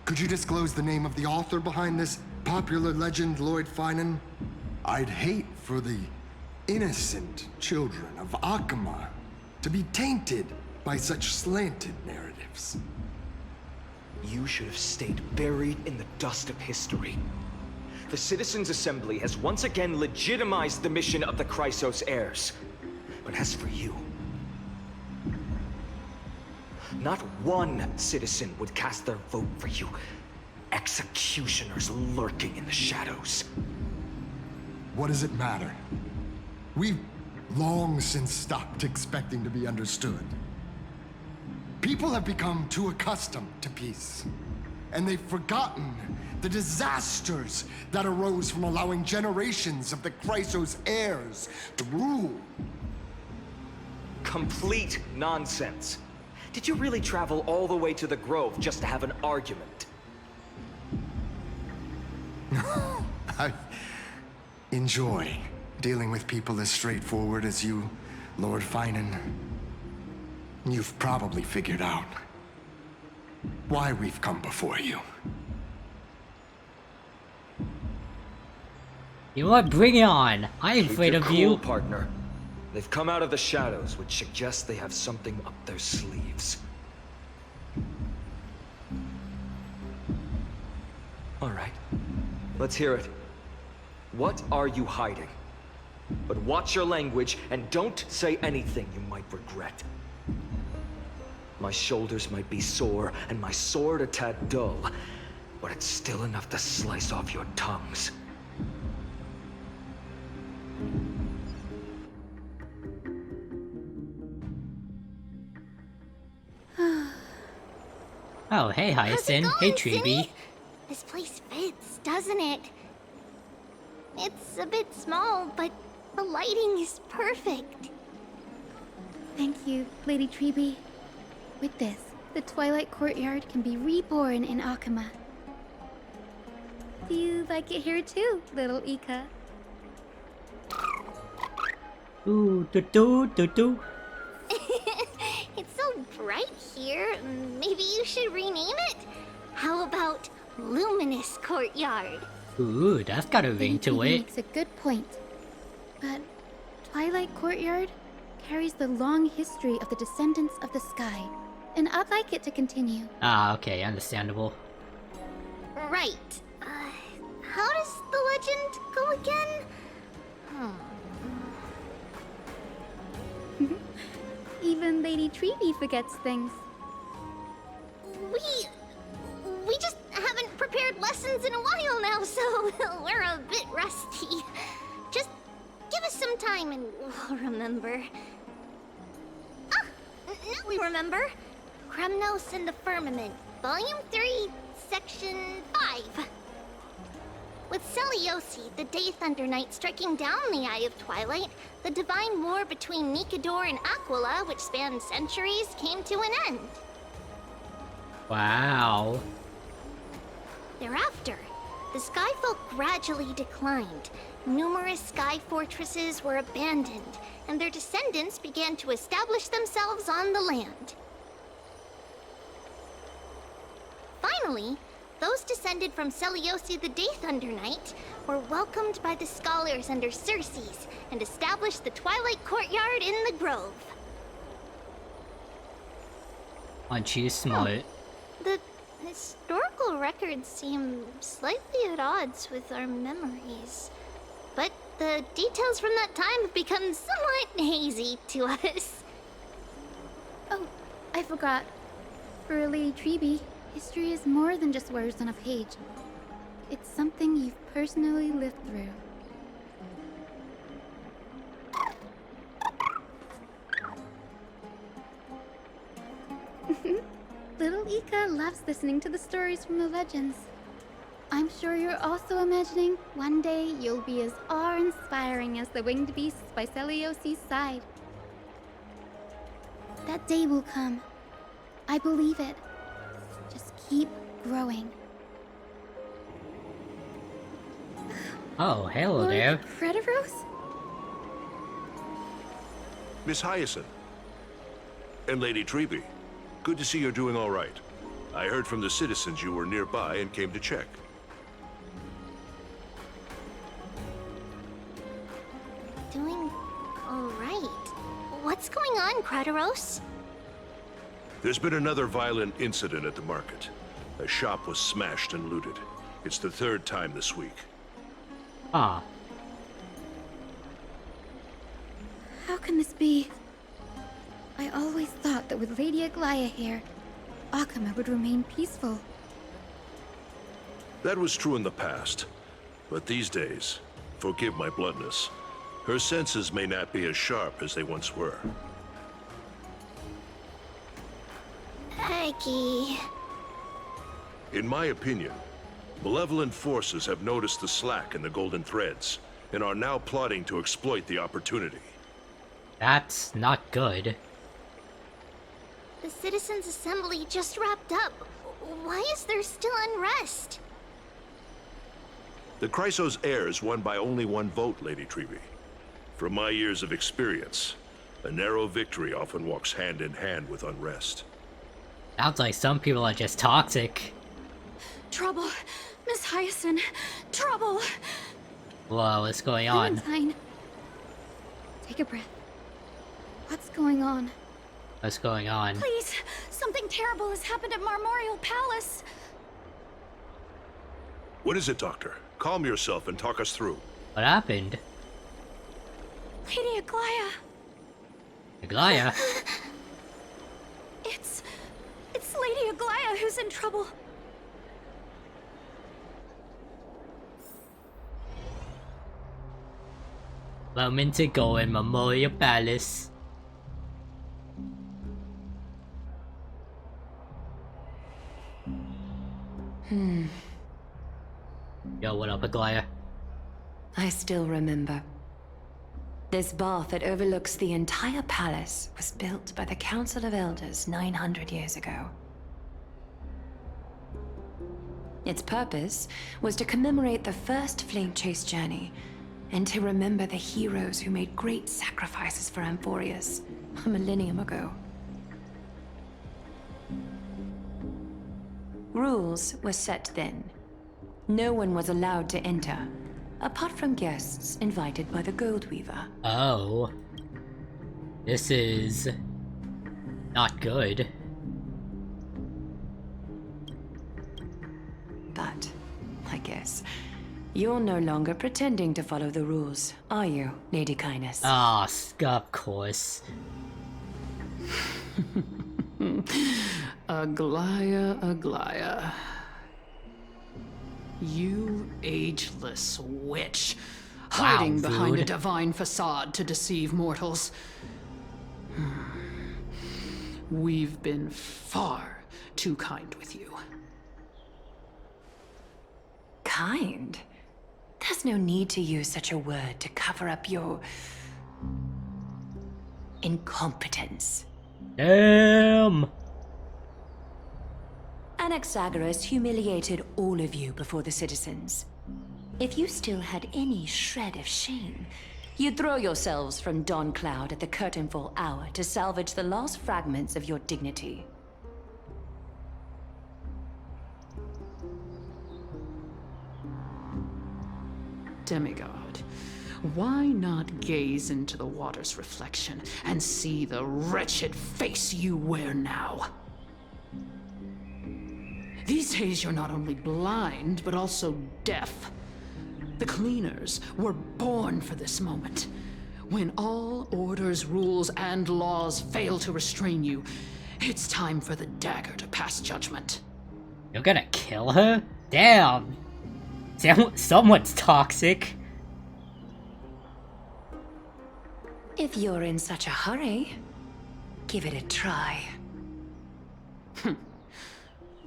Could you disclose the name of the author behind this popular legend, Lord Finan? I'd hate for the innocent children of Akama to be tainted by such slanted narratives. You should have stayed buried in the dust of history. The Citizens' Assembly has once again legitimized the mission of the Chrysos heirs. But as for you... not one citizen would cast their vote for you. Executioners lurking in the shadows. What does it matter? We've long since stopped expecting to be understood. People have become too accustomed to peace, and they've forgotten the disasters that arose from allowing generations of the Chrysos heirs to rule. Complete nonsense. Did you really travel all the way to the Grove just to have an argument? I enjoy dealing with people as straightforward as you, Lord Finan. You've probably figured out why we've come before you. You know what? Bring it on. I ain't Keep afraid your of cool, you. partner. They've come out of the shadows, which suggests they have something up their sleeves. All right, let's hear it. What are you hiding? But watch your language and don't say anything you might regret. My shoulders might be sore and my sword a tad dull, but it's still enough to slice off your tongues. Oh, hey, Hyacinth. Hey, Treeby. This place fits, doesn't it? It's a bit small, but the lighting is perfect. Thank you, Lady Treeby. With this, the Twilight Courtyard can be reborn in Akuma. Do you like it here too, little Ika? Ooh, do. It's so bright here. Maybe you should rename it? How about Luminous Courtyard? Ooh, that's got a ring to Lady Treeby it. makes a good point. But Twilight Courtyard carries the long history of the descendants of the sky, and I'd like it to continue. Ah, okay, understandable. Right. How does the legend go again? Even Lady Treeby forgets things. We just haven't prepared lessons in a while now, so we're a bit rusty. Just give us some time and we'll remember. Ah! Now we remember. Kremnos and the Firmament, Volume 3, Section 5. With Celiosi, the Day Thunder Knight, striking down the Eye of Twilight, the divine war between Nikador and Aquila, which spanned centuries, came to an end. Wow. Thereafter, the Skyfolk gradually declined. Numerous sky fortresses were abandoned, and their descendants began to establish themselves on the land. Finally, those descended from Celiosi the Day Thunder Knight were welcomed by the scholars under Circes and established the Twilight Courtyard in the Grove. Aren't you smart? The historical records seem slightly at odds with our memories, but the details from that time have become somewhat hazy to us. Oh, I forgot. For Lady Treeby, history is more than just words on a page. It's something you've personally lived through. Little Ika loves listening to the stories from the legends. I'm sure you're also imagining one day you'll be as awe-inspiring as the winged beasts by Celiosi's side. That day will come. I believe it. Just keep growing. Oh, hello Lord there. Crediros? Miss Hyacinth. And Lady Treeby. Good to see you're doing all right. I heard from the citizens you were nearby and came to check. Doing all right. What's going on, Crediros? There's been another violent incident at the market. A shop was smashed and looted. It's the third time this week. Ah, How can this be? I always thought that with Lady Aglaia here, Akuma would remain peaceful. That was true in the past. But these days, forgive my bluntness, her senses may not be as sharp as they once were. Aggie. In my opinion, malevolent forces have noticed the slack in the Golden Threads and are now plotting to exploit the opportunity. that's not good. The Citizens' Assembly just wrapped up. Why is there still unrest? The Chrysos heirs won by only one vote, Lady Treeby. From my years of experience, a narrow victory often walks hand in hand with unrest. Sounds like some people are just toxic. Trouble. Miss Hyacinth. Trouble. Whoa, what's going on? Clementine. Take a breath. What's going on? What's going on? Please, something terrible has happened at Marmorial Palace. What is it, Doctor? Calm yourself and talk us through. What happened? Lady Aglaya. Aglaya? It's Lady Aglaya who's in trouble. Moment ago in Memorial Palace. Yo, what up, Aglaya? I still remember. This bath that overlooks the entire palace was built by the Council of Elders 900 years ago. Its purpose was to commemorate the first flame chase journey, and to remember the heroes who made great sacrifices for Amphoreus a millennium ago. Rules were set then. No one was allowed to enter, apart from guests invited by the Gold Weaver. Oh. This is... not good. But, I guess, you're no longer pretending to follow the rules, are you, Lady Kindness? Ah, of course. Aglaya. You ageless witch. Hiding behind a divine facade to deceive mortals. We've been far too kind with you. Kind? There's no need to use such a word to cover up your... incompetence. Damn! Anaxagoras humiliated all of you before the citizens. If you still had any shred of shame, you'd throw yourselves from Dawn Cloud at the curtainfall hour to salvage the last fragments of your dignity. Demigod, why not gaze into the water's reflection and see the wretched face you wear now? These days you're not only blind, but also deaf. The cleaners were born for this moment. When all orders, rules, and laws fail to restrain you, it's time for the dagger to pass judgment. You're gonna kill her? Damn! Someone's toxic. If you're in such a hurry, give it a try.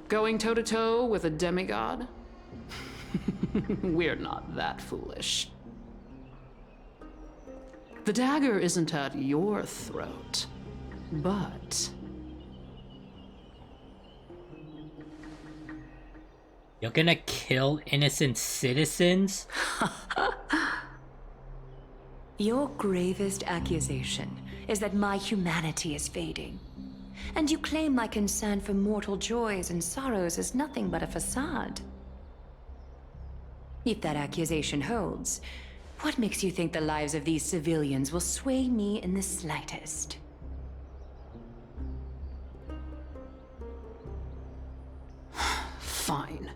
Going toe-to-toe with a demigod? We're not that foolish. The dagger isn't at your throat, but... You're gonna kill innocent citizens? Your gravest accusation is that my humanity is fading. And you claim my concern for mortal joys and sorrows is nothing but a facade. If that accusation holds, what makes you think the lives of these civilians will sway me in the slightest? Fine.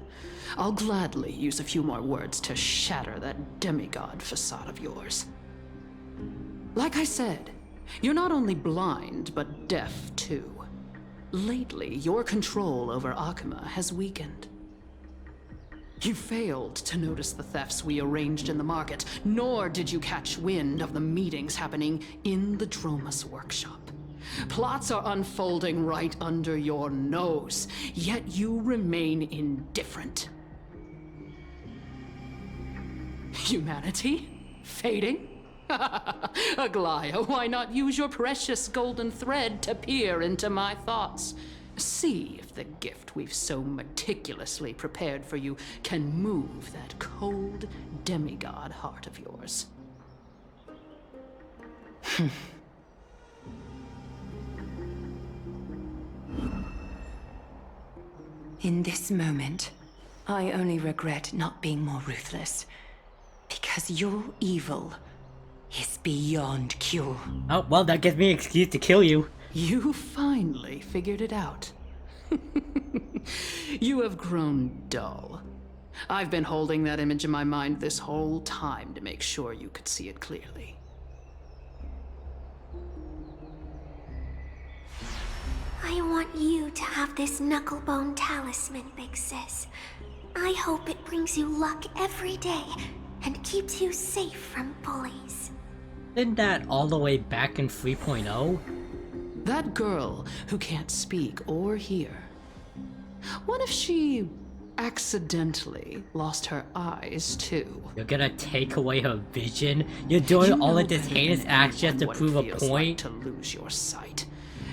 I'll gladly use a few more words to shatter that demigod facade of yours. Like I said, you're not only blind, but deaf too. Lately, your control over Akuma has weakened. You failed to notice the thefts we arranged in the market, nor did you catch wind of the meetings happening in the Dromus workshop. Plots are unfolding right under your nose, yet you remain indifferent. Humanity? Fading? Aglaya, why not use your precious golden thread to peer into my thoughts? See if the gift we've so meticulously prepared for you can move that cold demigod heart of yours. In this moment, I only regret not being more ruthless. Because your evil is beyond cure. Oh, well, that gives me an excuse to kill you. You finally figured it out. You have grown dull. I've been holding that image in my mind this whole time to make sure you could see it clearly. I want you to have this knucklebone talisman, Big Sis. I hope it brings you luck every day and keeps you safe from bullies. Isn't that all the way back in 3.0? That girl who can't speak or hear. What if she accidentally lost her eyes too? You're gonna take away her vision? You're doing all of this heinous action to prove a point? To lose your sight.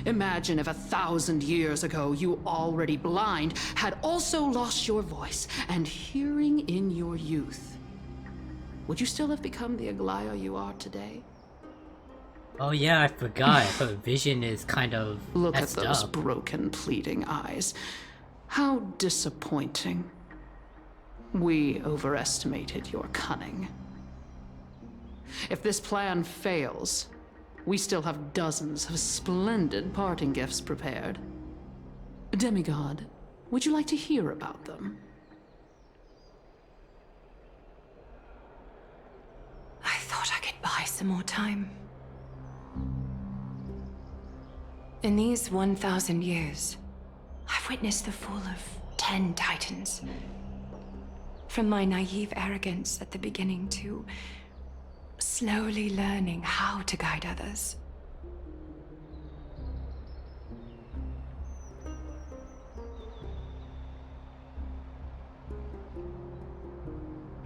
Imagine if 1,000 years ago you, already blind, had also lost your voice and hearing in your youth. Would you still have become the Aglaya you are today? Oh yeah, I forgot. Her vision is kind of Look at messed those up. broken, pleading eyes. How disappointing. We overestimated your cunning. If this plan fails, we still have dozens of splendid parting gifts prepared. Demigod, would you like to hear about them? I thought I could buy some more time. In these 1,000 years, I've witnessed the fall of 10 titans. From my naive arrogance at the beginning to slowly learning how to guide others.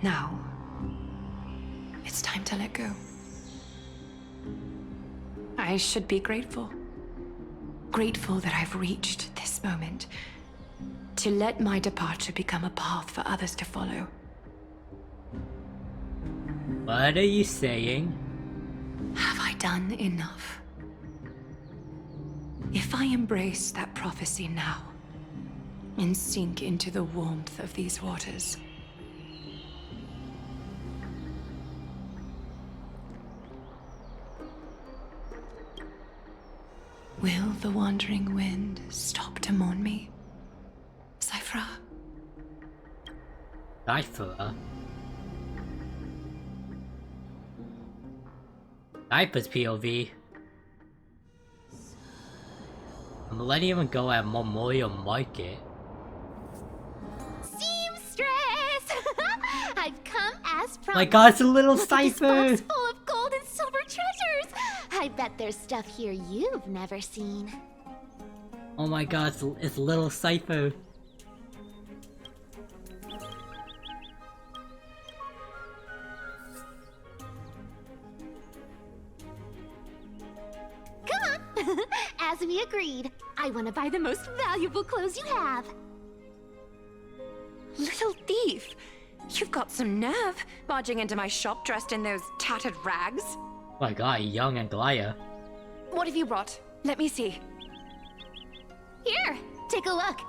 Now, it's time to let go. I should be grateful. Grateful that I've reached this moment. To let my departure become a path for others to follow. What are you saying? Have I done enough? If I embrace that prophecy now, and sink into the warmth of these waters, will the wandering wind stop to mourn me? Cipher? Cipher? Cipher's POV. A millennium ago at Memorial Market. Seamstress! I've come as promised. My god, it's a little Look at this Cipher! box full of gold and silver treasures! I bet there's stuff here you've never seen. Oh my god, it's little Cipher. Come on! As we agreed, I want to buy the most valuable clothes you have. Little thief! You've got some nerve, barging into my shop dressed in those tattered rags. Oh my god, young Aglaya. What have you brought? Let me see. Here, take a look.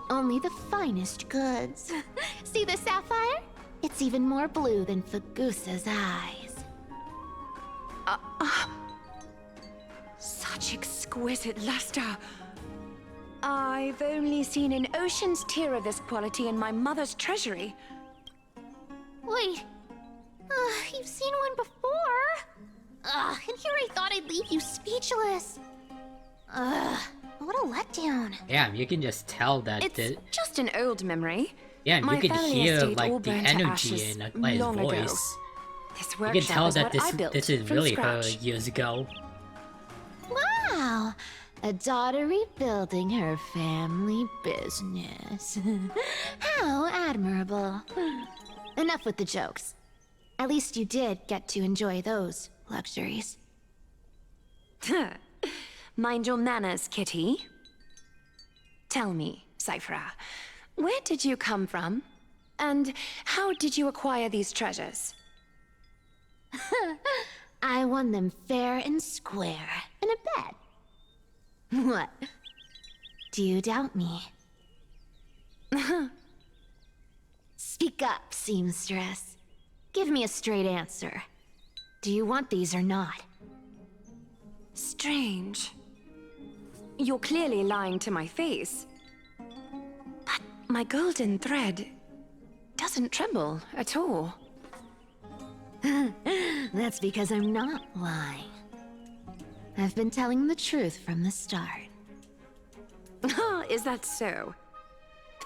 Only the finest goods. See the sapphire? It's even more blue than Fagusa's eyes. Such exquisite luster. I've only seen an ocean's tier of this quality in my mother's treasury. Wait. You've seen one before. And here I thought I'd leave you speechless. What a letdown. Damn, you can just tell that It's just an old memory. Yeah, My you can family hear estate all like the burned to energy ashes in Aglaya's long ago. voice. This You can workshop tell is that what I built this is from really her scratch. years ago. Wow. A daughter rebuilding her family business. How admirable. Enough with the jokes. At least you did get to enjoy those luxuries. Mind your manners, kitty. Tell me, Cipher, where did you come from? And how did you acquire these treasures? I won them fair and square in a bet. What? Do you doubt me? Speak up, seamstress. Give me a straight answer. Do you want these or not? Strange. You're clearly lying to my face. But my golden thread doesn't tremble at all. That's because I'm not lying. I've been telling the truth from the start. Is that so?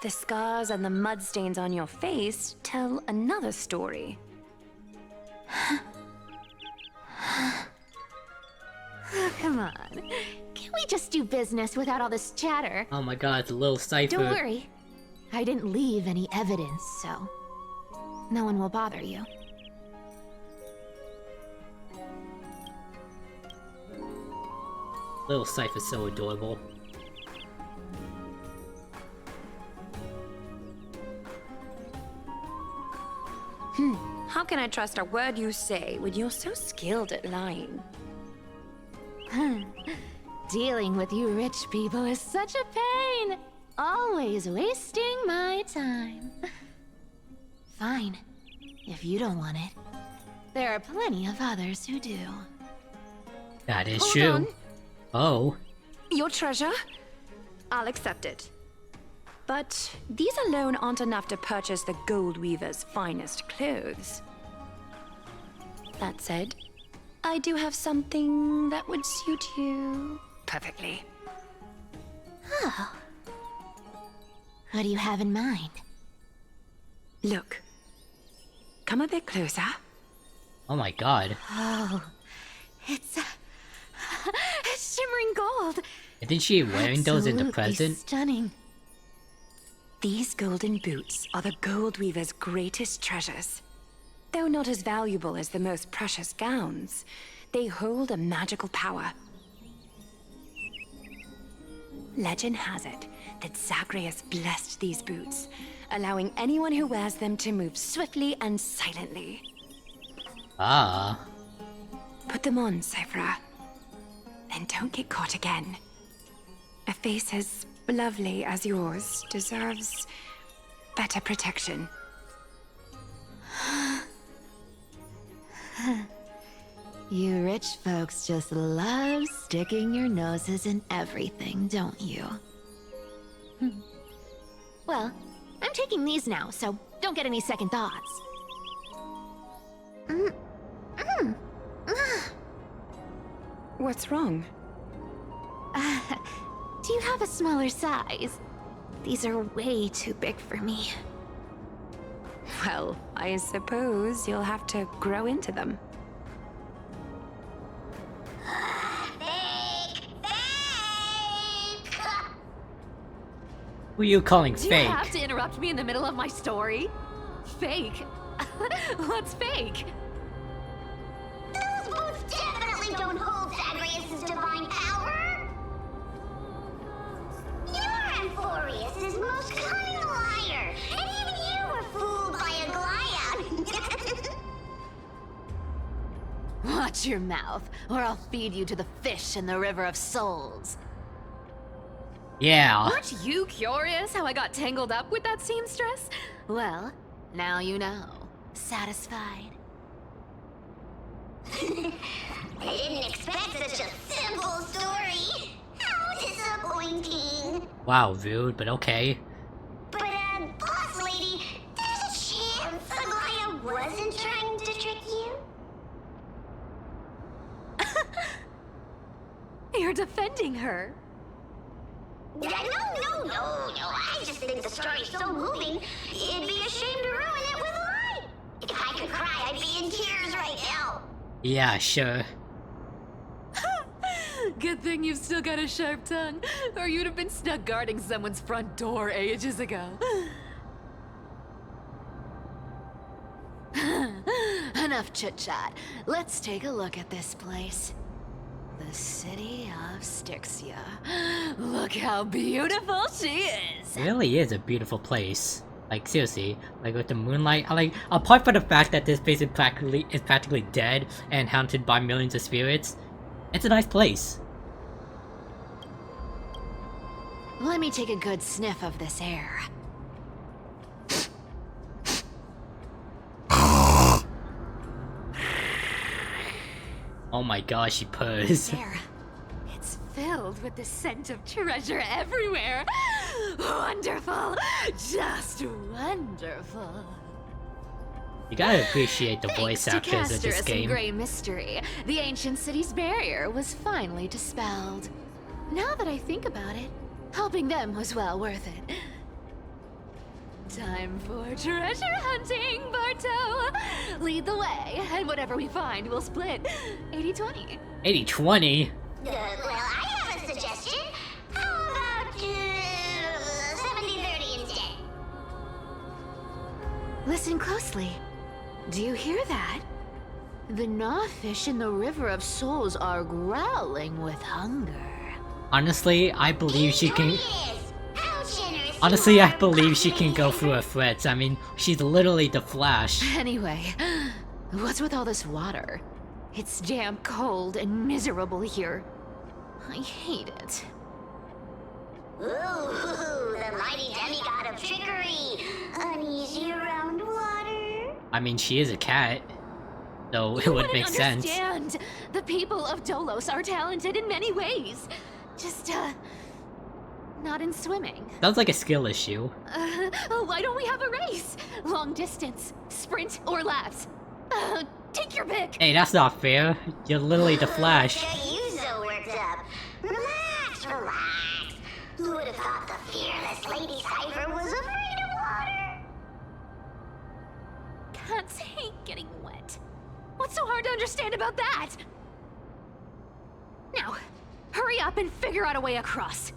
The scars and the mud stains on your face tell another story. Oh, come on. Can we just do business without all this chatter? Oh my god, it's a little Cipher. Don't worry. I didn't leave any evidence, so no one will bother you. Little Cipher's so adorable. How can I trust a word you say when you're so skilled at lying? Dealing with you rich people is such a pain. Always wasting my time. Fine. If you don't want it, there are plenty of others who do. That is Hold true. on. Oh. Your treasure? I'll accept it. But these alone aren't enough to purchase the Gold Weaver's finest clothes. That said, I do have something that would suit you perfectly. Oh. What do you have in mind? Look. Come a bit closer. Oh my god. Oh. It's shimmering gold. Isn't she wearing those in the Absolutely present? Stunning. These golden boots are the Gold Weaver's greatest treasures. Though not as valuable as the most precious gowns, they hold a magical power. Legend has it that Zagreus blessed these boots, allowing anyone who wears them to move swiftly and silently. Ah. Put them on, Cipher. Then don't get caught again. A face as lovely as yours deserves better protection. You rich folks just love sticking your noses in everything, don't you? Well, I'm taking these now, so don't get any second thoughts. What's wrong? Do you have a smaller size? These are way too big for me. Well, I suppose you'll have to grow into them. Who are you calling Do fake? you have to interrupt me in the middle of my story? Fake? What's fake? Those boots definitely don't hold Zagreus' divine power! You're Amphoreus' most cunning liar, and even you were fooled by a Glyad! Watch your mouth, or I'll feed you to the fish in the River of Souls. Yeah. Aren't you curious how I got tangled up with that seamstress? Well, now you know. Satisfied? I didn't expect such a simple story. How disappointing. Wow, rude, but okay. But, boss lady, there's a chance Aglaya wasn't trying to trick you? You're defending her. No. I just think the story's so moving, it'd be a shame to ruin it with a lie. If I could cry, I'd be in tears right now. Yeah, sure. Good thing you've still got a sharp tongue, or you'd have been stuck guarding someone's front door ages ago. Enough chit-chat. Let's take a look at this place. The city of Styxia. Look how beautiful she is! It really is a beautiful place. Like, seriously, like with the moonlight, apart from the fact that this place is practically dead and haunted by millions of spirits, it's a nice place. Let me take a good sniff of this air. Oh my gosh, she purrs. There. It's filled with the scent of treasure everywhere. Wonderful. Just wonderful. You gotta appreciate the Thanks voice actors of this Castorus and game. Grey Mystery, the ancient city's barrier was finally dispelled. Now that I think about it, helping them was well worth it. Time for treasure hunting, Barto! Lead the way, and whatever we find, we'll split 80-20. 80-20? Well, I have a suggestion. How about 70-30 instead? Listen closely. Do you hear that? The gnawfish in the River of Souls are growling with hunger. Honestly, I believe she can... Honestly, I believe she can go through her threats. I mean, she's literally the Flash. Anyway, what's with all this water? It's damp, cold, and miserable here. I hate it. Ooh, the mighty demigod of trickery. Uneasy around water. I mean, she is a cat. So it would make sense. Understand. The people of Dolos are talented in many ways. Just, not in swimming. Sounds like a skill issue. Why don't we have a race? Long distance, sprint, or laps? Take your pick. Hey, that's not fair. You're literally the Flash. Get you so worked up. Relax, relax. Who would have thought the fearless Lady Cipher was afraid of water? Cats hate getting wet. What's so hard to understand about that? Now, hurry up and figure out a way across.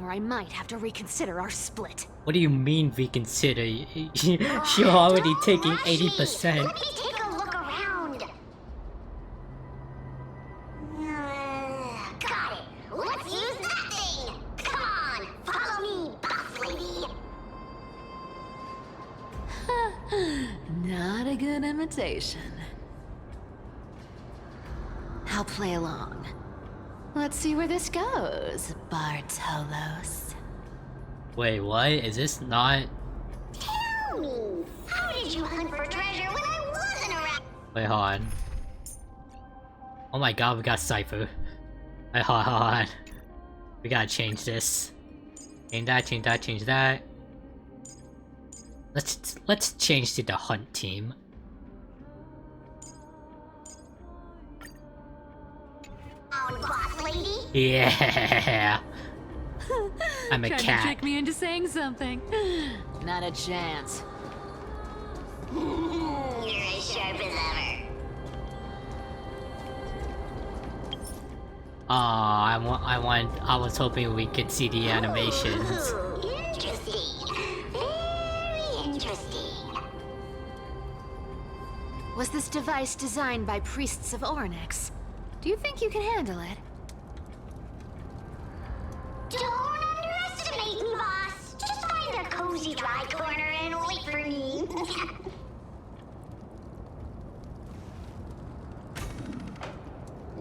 Or I might have to reconsider our split. What do you mean reconsider? You're already taking 80%. Let me take a look around. Got it. Let's use that thing. Come on, follow me, boss lady. Not a good imitation. I'll play along. Let's see where this goes, Bartolos. Wait, what? Is this not... Tell me, how did you hunt for treasure when I wasn't around? Wait, hold on. Oh my god, we got Cipher. Wait, hold on. We gotta change this. Change that, change that, change that. Let's change to the hunt team. Boss lady? Yeah. I'm a Trying cat. to trick me into saying something. Not a chance. You're as sharp as ever. I was hoping we could see the animations. Ooh, interesting. Very interesting. Was this device designed by priests of Ornyx? Do you think you can handle it? Don't underestimate me, boss. Just find a cozy dry corner and wait for me.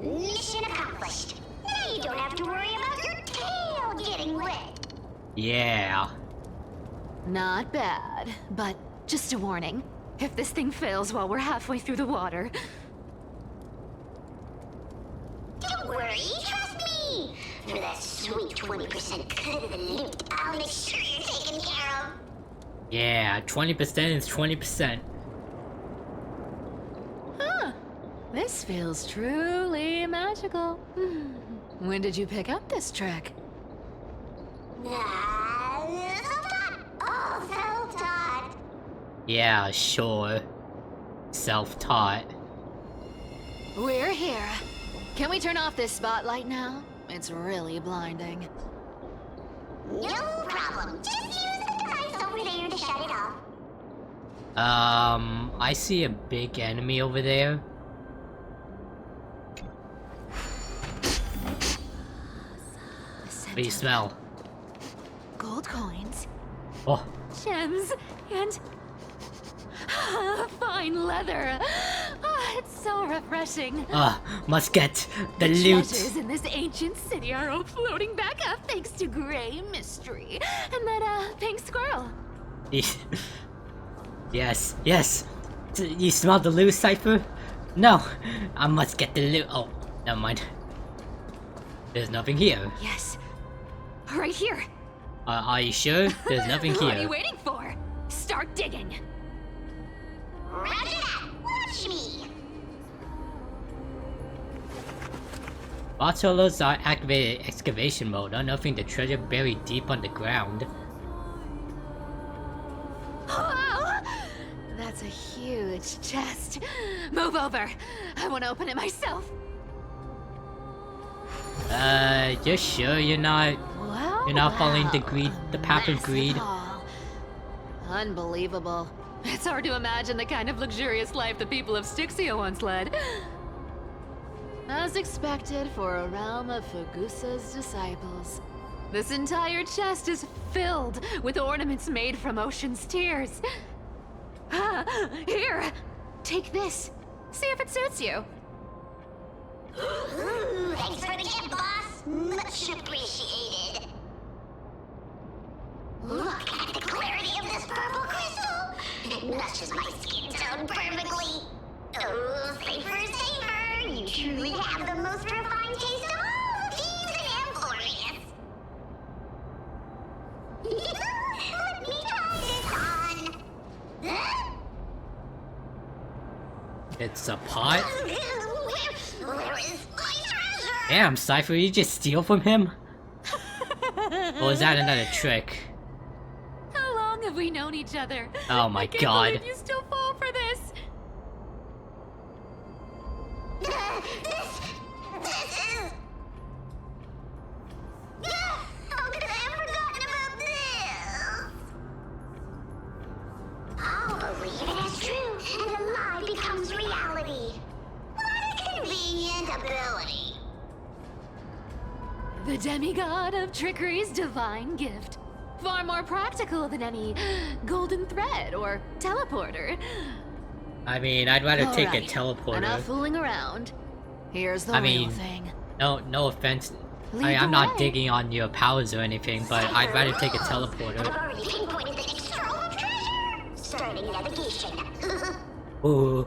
Mission accomplished. Now you don't have to worry about your tail getting wet. Yeah. Not bad, but just a warning. If this thing fails while we're halfway through the water... Don't worry, trust me. For that sweet 20% cut of the loot, I'll make sure you're taken care of. Yeah, 20% is 20%. Huh. This feels truly magical. When did you pick up this trick? Self-taught. All self-taught. Yeah, sure. Self-taught. We're here. Can we turn off this spotlight now? It's really blinding. No problem. Just use the device over there to shut it off. I see a big enemy over there. What do you smell? Gold coins, Oh, gems, and fine leather. It's so refreshing. must get the The loot. treasures in this ancient city are all floating back up thanks to Grey Mystery and that pink squirrel. Yes, yes. You smell the loot, Cipher? No, I must get the loot. Oh, Never mind. There's nothing here. Yes. Right here. Are you sure? There's nothing What are you here. waiting for? Start digging. Roger that! Watch me! Bartolos are activated excavation mode, unearthing the treasure buried deep underground. Wow! That's a huge chest. Move over. I want to open it myself. You sure you're not following the path of greed? Hall. Unbelievable. It's hard to imagine the kind of luxurious life the people of Styxia once led. As expected for a realm of Fagusa's disciples. This entire chest is filled with ornaments made from ocean's tears. Here! Take this. See if it suits you. Thanks for the gift, boss. Much appreciated. Look at the clarity of this purple crystal. It matches my skin tone perfectly. Oh, Cipher, you truly have the most refined taste of all thieves in Amphoreus. Let me try this on. Huh? It's a pot? Where is my treasure? Damn, Cipher, you just steal from him? Or is that another trick? How long have we known each other? Oh my I can't god. believe you still fall for this. This is... How could I have forgotten about this? I'll believe it is true, and a lie becomes reality. What a convenient ability. The demigod of trickery's divine gift. Far more practical than any golden thread or teleporter. I mean, I'd rather take a Alright, teleporter. Enough fooling around. Here's the I real mean, thing. no offense. Lead I mean, I'm the not way. digging on your powers or anything, but I'd rather take a I've teleporter. already pinpointed the next trove of treasure. Starting navigation. Ooh,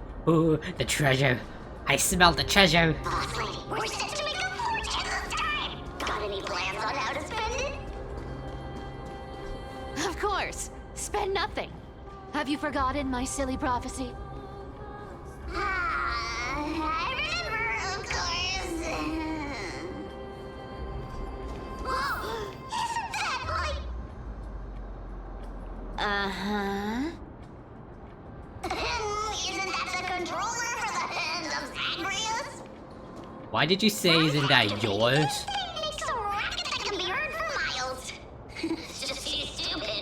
the treasure. I smell the treasure. Boss lady, we're set to make a fortune this time. Got any plans on how to spend it? Of course. Spend nothing. Have you forgotten my silly prophecy? I remember, of course. Whoa! Isn't that like... Uh-huh. Isn't that the controller for the hand of Zagreus? Why did you say isn't that yours? It makes a racket that can be heard for miles. It's just too stupid.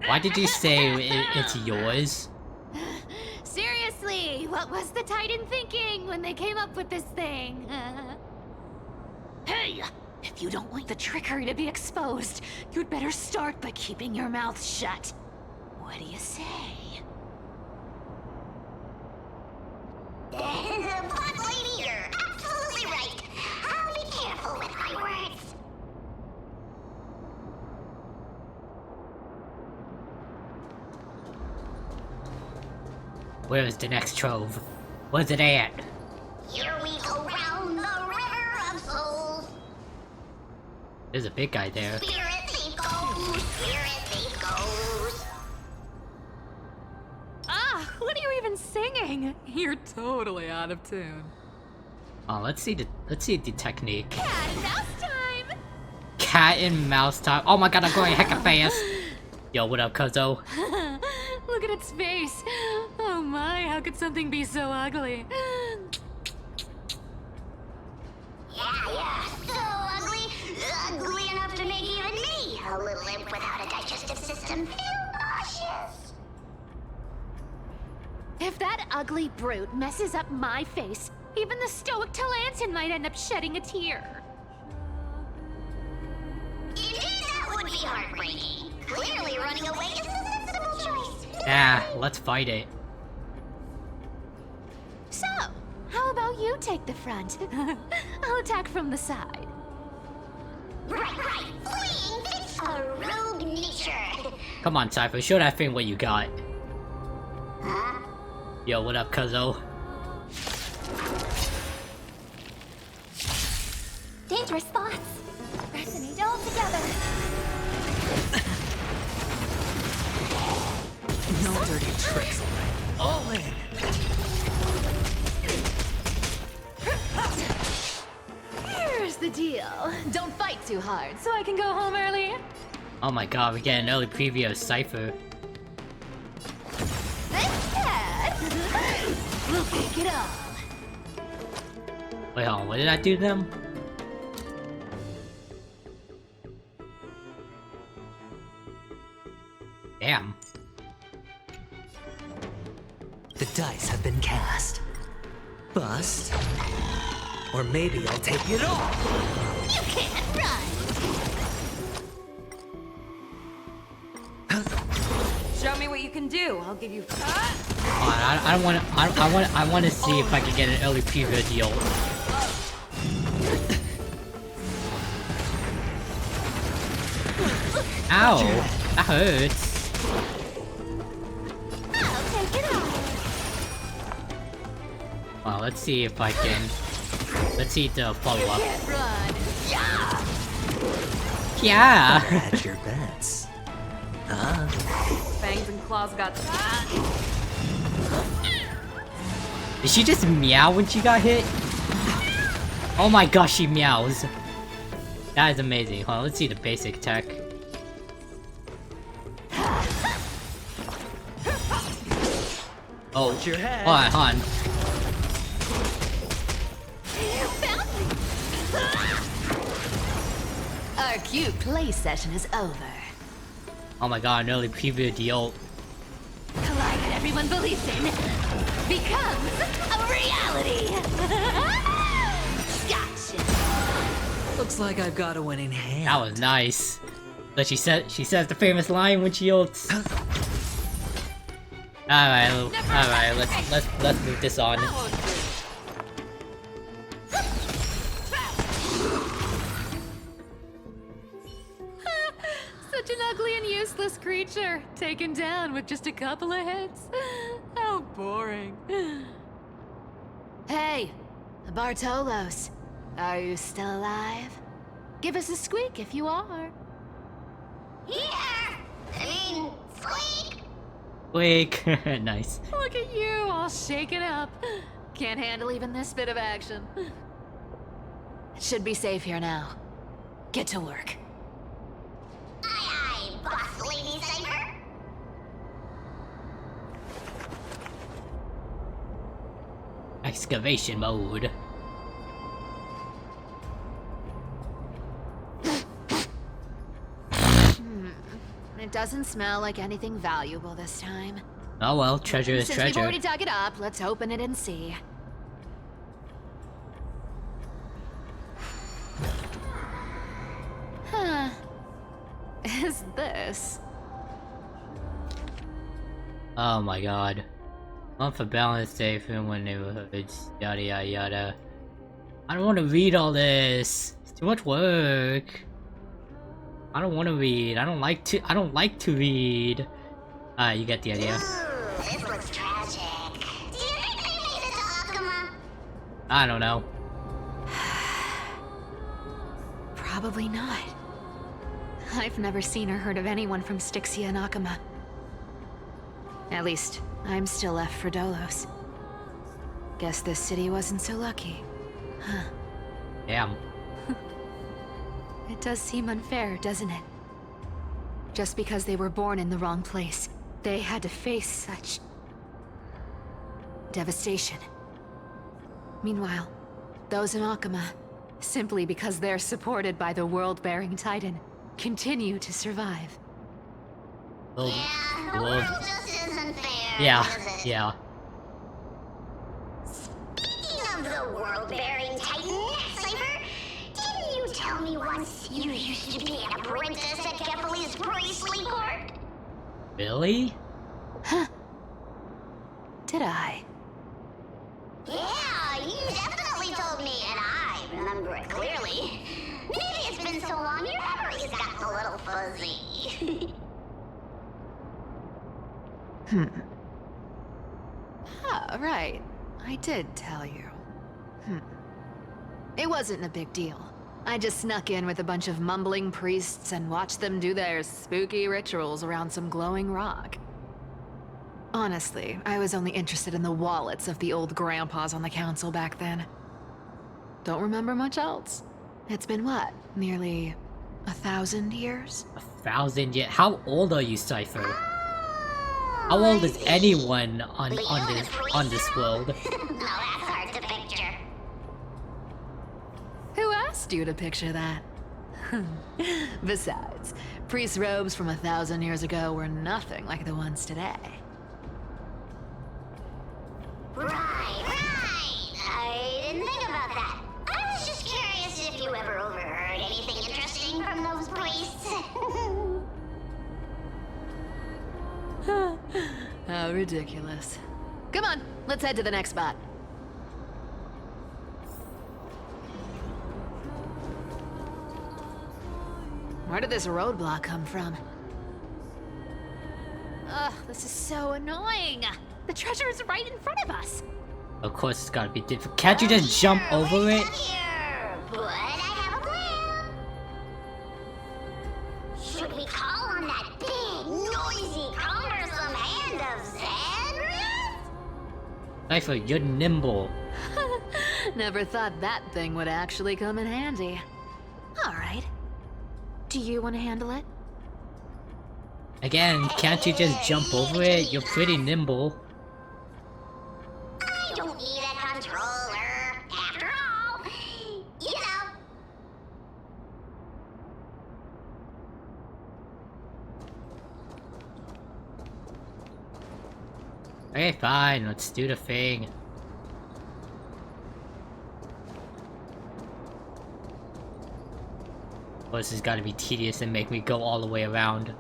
Why did you say it's yours? Seriously, what was the Titan thinking when they came up with this thing? Hey! If you don't want the trickery to be exposed, you'd better start by keeping your mouth shut. What do you say? But lady, you're absolutely right. I'll be careful with my words. Where is the next trove? Where's it at? Here we go round the river of souls. There's a big guy there. Spirit thief goes, spirit thief goes. Ah, what are you even singing? You're totally out of tune. Oh, let's see the technique. Cat and mouse time! Cat and mouse time. Oh my god, I'm going hecka fast. Yo, what up, cuzzo? Look at its face. Oh my, how could something be so ugly? Yeah, so ugly. Ugly enough to make even me, a little imp without a digestive system, feel nauseous. If that ugly brute messes up my face, even the stoic Talantin might end up shedding a tear. Indeed, that would be heartbreaking. Clearly running away is a sensible choice. Ah, let's fight it. So, how about you take the front? I'll attack from the side. Right. Fleeing fits a rogue nature. Come on, Cipher, show that thing what you got. Huh? Yo, what up, cuzzo? card so I can go home early. Oh my god, we get an early preview of Cipher. We'll pick it up. Wait, hold on, what did I do to them? Damn. The dice have been cast. Bust. Or maybe I'll take it all. You can't run. Show me what you can do. I'll give you. I want to see if I can get an early preview deal. Ow, that hurts. I'll take it all. Well, let's see if I can. Let's see the follow up. Run. Yeah. Hedge your bets. Huh? Fangs and claws got. Did she just meow when she got hit? Oh my gosh, she meows. That is amazing. Hold on, let's see the basic attack. Oh, your head. Hold on. Our cute play session is over. Oh my god, an early preview of the ult. Collide that everyone believes in becomes a reality. Gotcha. Looks like I've got a winning hand. That was nice. But she says the famous line when she ults. Alright, let's move this on. Such an ugly and useless creature, taken down with just a couple of hits. How boring. Hey, Bartolos, are you still alive? Give us a squeak if you are. Here! I mean, squeak! Quick. Nice. Look at you, all shaken up. Can't handle even this bit of action. It should be safe here now. Get to work. Aye, aye, boss lady Cipher. Excavation mode. It doesn't smell like anything valuable this time. Oh well, treasure is Since treasure. we've already dug it up, let's open it and see. Huh. Is this? Oh my god. One for balance, safe in one neighborhoods, yada yada yada. I don't want to read all this. It's too much work. I don't want to read. I don't like to read. You get the idea. Ooh, this looks tragic. Do you think they made it to Akuma? I don't know. Probably not. I've never seen or heard of anyone from Styxia and Akuma. At least, I'm still left for Dolos. Guess this city wasn't so lucky. Huh. Damn. It does seem unfair, doesn't it? Just because they were born in the wrong place, they had to face such devastation. Meanwhile, those in Akuma, simply because they're supported by the world-bearing Titan, continue to survive. Well, Yeah, the world just isn't fair, yeah, is it? yeah. Speaking of the world-bearing Titan, Cipher, didn't you tell me once you used to be an apprentice at Kepali's priestly court? Really? Huh. Did I? Yeah, you definitely told me, and I remember it clearly. Maybe it's been so long your memory's gotten a little fuzzy. Ah, right. I did tell you. It wasn't a big deal. I just snuck in with a bunch of mumbling priests and watched them do their spooky rituals around some glowing rock. Honestly, I was only interested in the wallets of the old grandpas on the council back then. Don't remember much else. It's been what, nearly 1,000 years? 1,000 years? How old are you, Cipher? How old is anyone on this world? Now that's hard to picture. Who asked you to picture that? Besides, priest robes from 1,000 years ago were nothing like the ones today. Right. I didn't think about that. I was just curious if you ever overheard anything interesting from those priests. How ridiculous. Come on, let's head to the next spot. Where did this roadblock come from? Ugh, this is so annoying. The treasure is right in front of us. Of course it's gotta be difficult. Can't you just jump over it? But I have a plan. Should we call on that big, noisy, cumbersome hand of Xandris? Cipher, you're nimble. Never thought that thing would actually come in handy. Alright. Do you want to handle it? Again, can't you just jump over it? You're pretty nimble. I don't need a controller. After all, you know. Okay, fine, let's do the thing. Well, this has got to be tedious and make me go all the way around.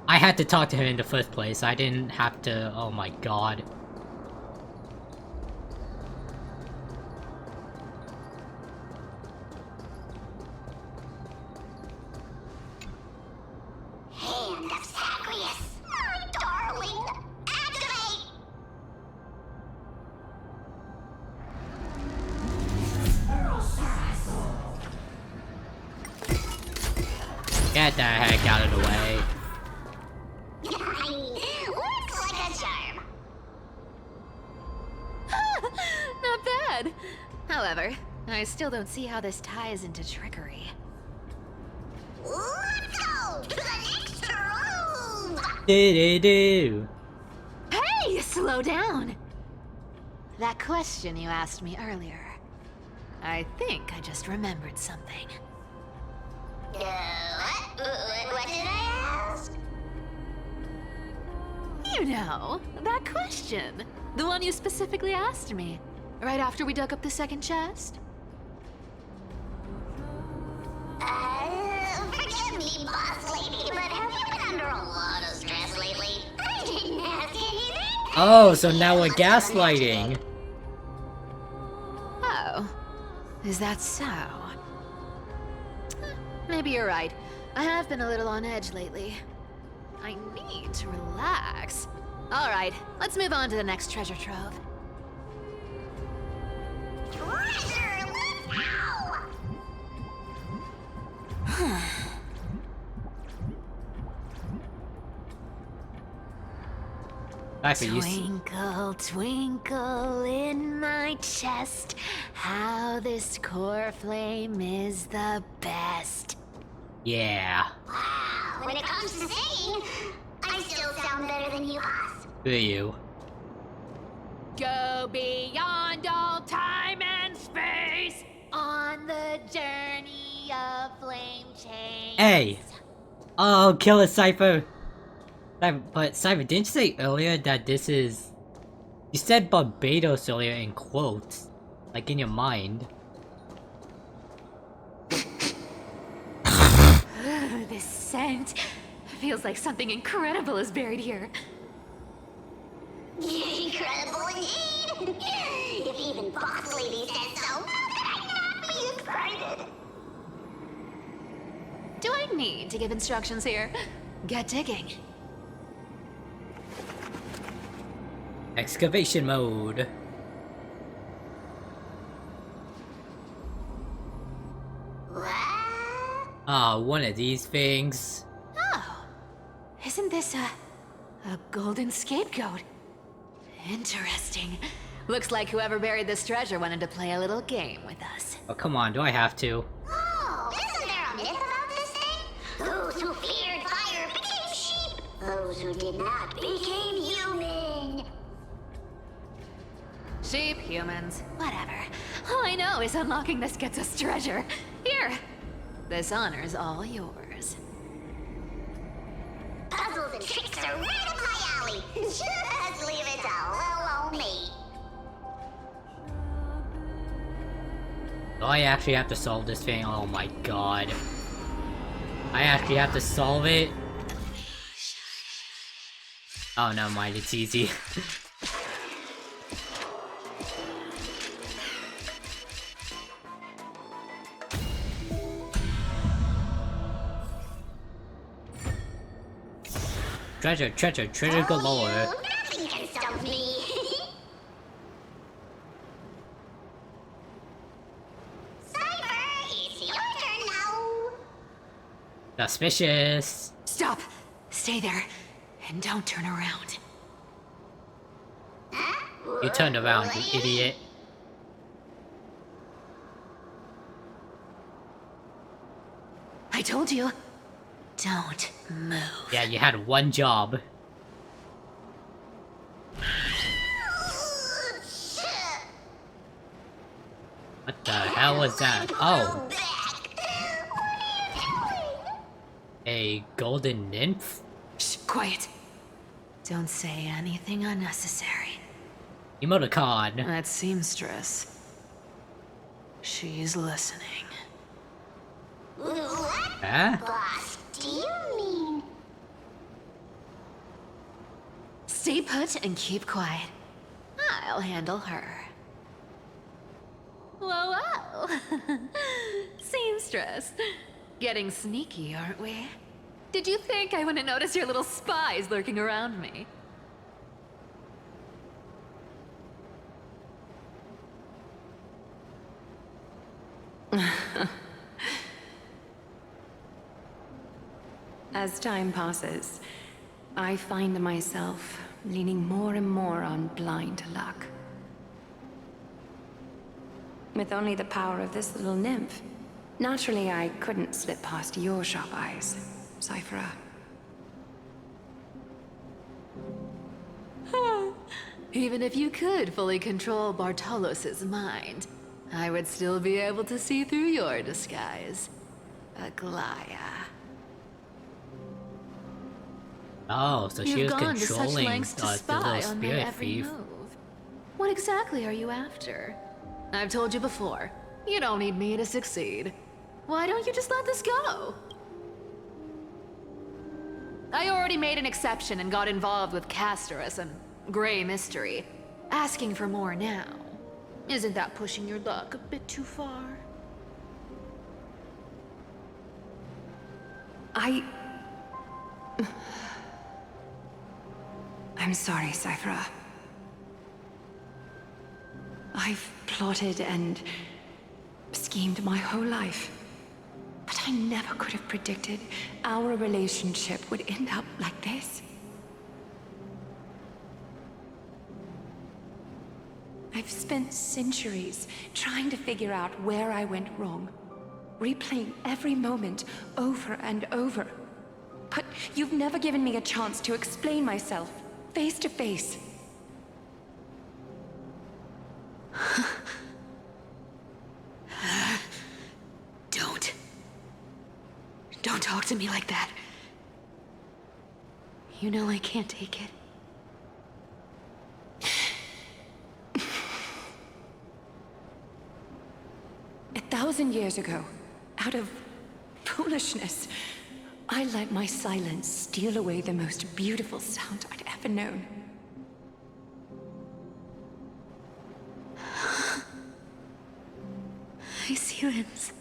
I had to talk to him in the first place. I didn't have to. Oh my god. Hand of Zagreus. My darling. Activate! Get the heck out of the way. Looks like a charm. Not bad. However, I still don't see how this ties into trickery. Let's go to the next room. Do. Hey, slow down! That question you asked me earlier. I think I just remembered something. What did I ask? You know, that question. The one you specifically asked me. Right after we dug up the second chest. Forgive me, boss lady, but have you been under a lot of stress lately? I didn't ask anything. Oh, so now we're gaslighting. Oh. Is that so? Maybe you're right. I have been a little on edge lately. I need to relax. Alright, let's move on to the next treasure trove. Treasure, let's go! Twinkle, twinkle in my chest, how this core flame is the best. Yeah. Wow, when it comes to singing, I still sound better than you, boss. Who are you? Go beyond all time and space on the journey of flame change. Hey! Oh, kill it, Cipher! But Cipher, didn't you say earlier that this is... You said Barbados earlier in quotes. Like in your mind. This scent feels like something incredible is buried here. Incredible indeed! If even Boss Lady says so, how could I not be excited? Do I need to give instructions here? Get digging. Excavation mode. Ah, one of these things. Oh, isn't this a golden scapegoat? Interesting. Looks like whoever buried this treasure wanted to play a little game with us. Oh, come on, do I have to? who did not became human. Sheep, humans, whatever. All I know is unlocking this gets us treasure. Here, this honor's all yours. Puzzles and tricks are right up my alley. Just leave it all on me. Do I actually have to solve this thing? Oh my god. I actually have to solve it? Oh, never mind, it's easy. Treasure, treasure, treasure galore. Nothing can stop me. Cipher, it's your turn now. Suspicious. Stop! Stay there, and don't turn around. You turned around, you idiot. I told you, don't move. Yeah, you had one job. What the hell was that? Oh. A golden nymph? Shh, quiet. Don't say anything unnecessary. Emoticon. That seamstress. She's listening. Huh? Boss, do you mean? Stay put and keep quiet. I'll handle her. Whoa, whoa! Seamstress. Getting sneaky, aren't we? Did you think I wouldn't notice your little spies lurking around me? As time passes, I find myself leaning more and more on blind luck. With only the power of this little nymph, naturally I couldn't slip past your sharp eyes, Cipher. Even if you could fully control Bartolos's mind, I would still be able to see through your disguise. Aglaya. Oh, so she was You've gone to such controlling lengths to the spy little on my spirit every thief. move. What exactly are you after? I've told you before, you don't need me to succeed. Why don't you just let this go? I already made an exception and got involved with Castorus and Grey Mystery. Asking for more now. Isn't that pushing your luck a bit too far? I'm sorry, Cipher. I've plotted and schemed my whole life. But I never could have predicted our relationship would end up like this. I've spent centuries trying to figure out where I went wrong, replaying every moment over and over. But you've never given me a chance to explain myself, face to face. Don't talk to me like that. You know I can't take it. 1,000 years ago, out of foolishness, I let my silence steal away the most beautiful sound I'd ever known. Icelands.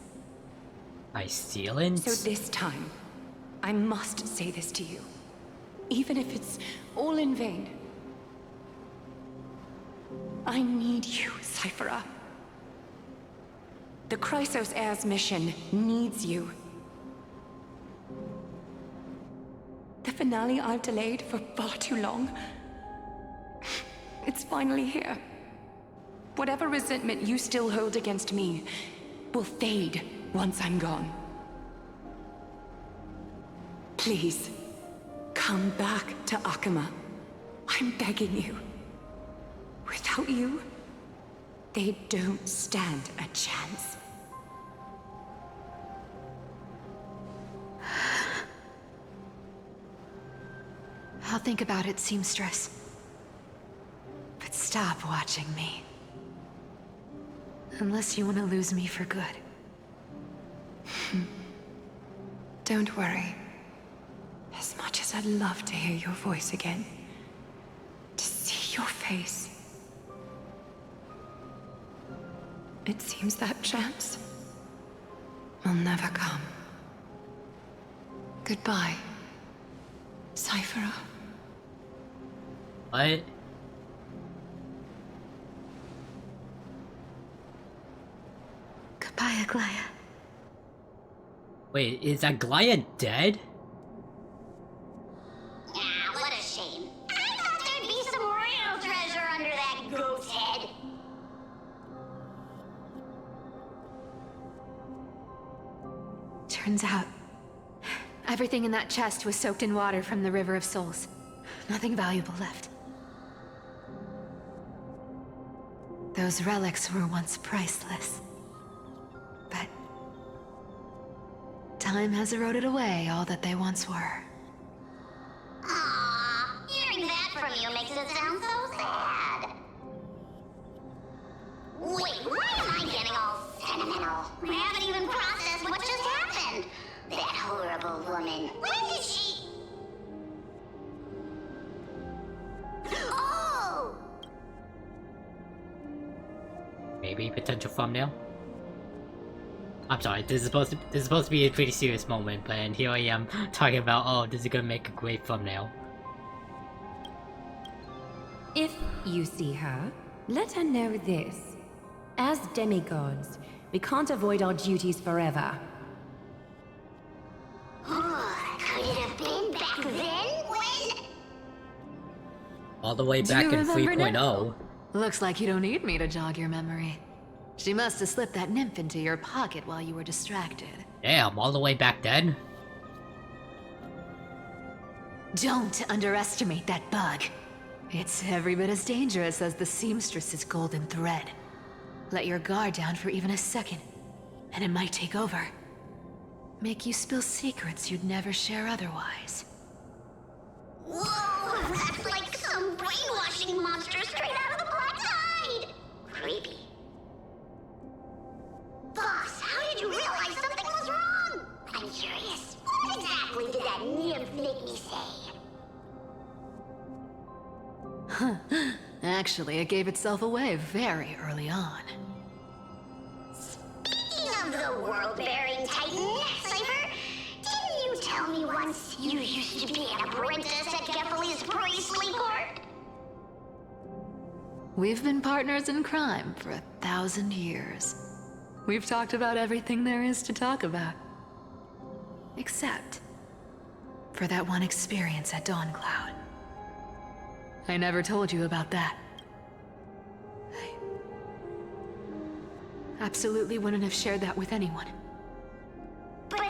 Icelands? So this time, I must say this to you. Even if it's all in vain. I need you, Cipher. The Chrysos Heir's mission needs you. The finale I've delayed for far too long. It's finally here. Whatever resentment you still hold against me will fade once I'm gone. Please, Come back to Akama. I'm begging you. Without you, they don't stand a chance. I'll think about it, seamstress. But stop watching me. Unless you want to lose me for good. Don't worry. As much as I'd love to hear your voice again, to see your face, it seems that chance will never come. Goodbye, Cipher. What? Goodbye, Aglaya. Wait, is Aglaya dead? Ah, what a shame. I thought there'd be some real treasure under that goat's head. Turns out, everything in that chest was soaked in water from the River of Souls. Nothing valuable left. Those relics were once priceless. But time has eroded away all that they once were. Aww, hearing that from you makes it sound so sad. Wait, why am I getting all sentimental? I haven't even processed what just happened. That horrible woman. When did she... Oh! Maybe potential thumbnail. I'm sorry. This is supposed to be a pretty serious moment, but here I am talking about, oh, this is gonna make a great thumbnail. If you see her, let her know this. As demigods, we can't avoid our duties forever. Could it have been back then when... All the way back in 3.0. Looks like you don't need me to jog your memory. She must have slipped that nymph into your pocket while you were distracted. Damn, all the way back then? Don't underestimate that bug. It's every bit as dangerous as the seamstress's golden thread. Let your guard down for even a second, and it might take over. Make you spill secrets you'd never share otherwise. Whoa, that's like some brainwashing monster straight out of the Black Tide! Creepy. Boss, how did you realize something was wrong? I'm curious. What exactly did that nymph make me say? Huh. Actually, it gave itself away very early on. Speaking of the world-bearing titan, Cipher, didn't you tell me once you used to be an apprentice at Kefali's priestly court? We've been partners in crime for 1,000 years. We've talked about everything there is to talk about. Except for that one experience at Dawncloud. I never told you about that. I absolutely wouldn't have shared that with anyone. But,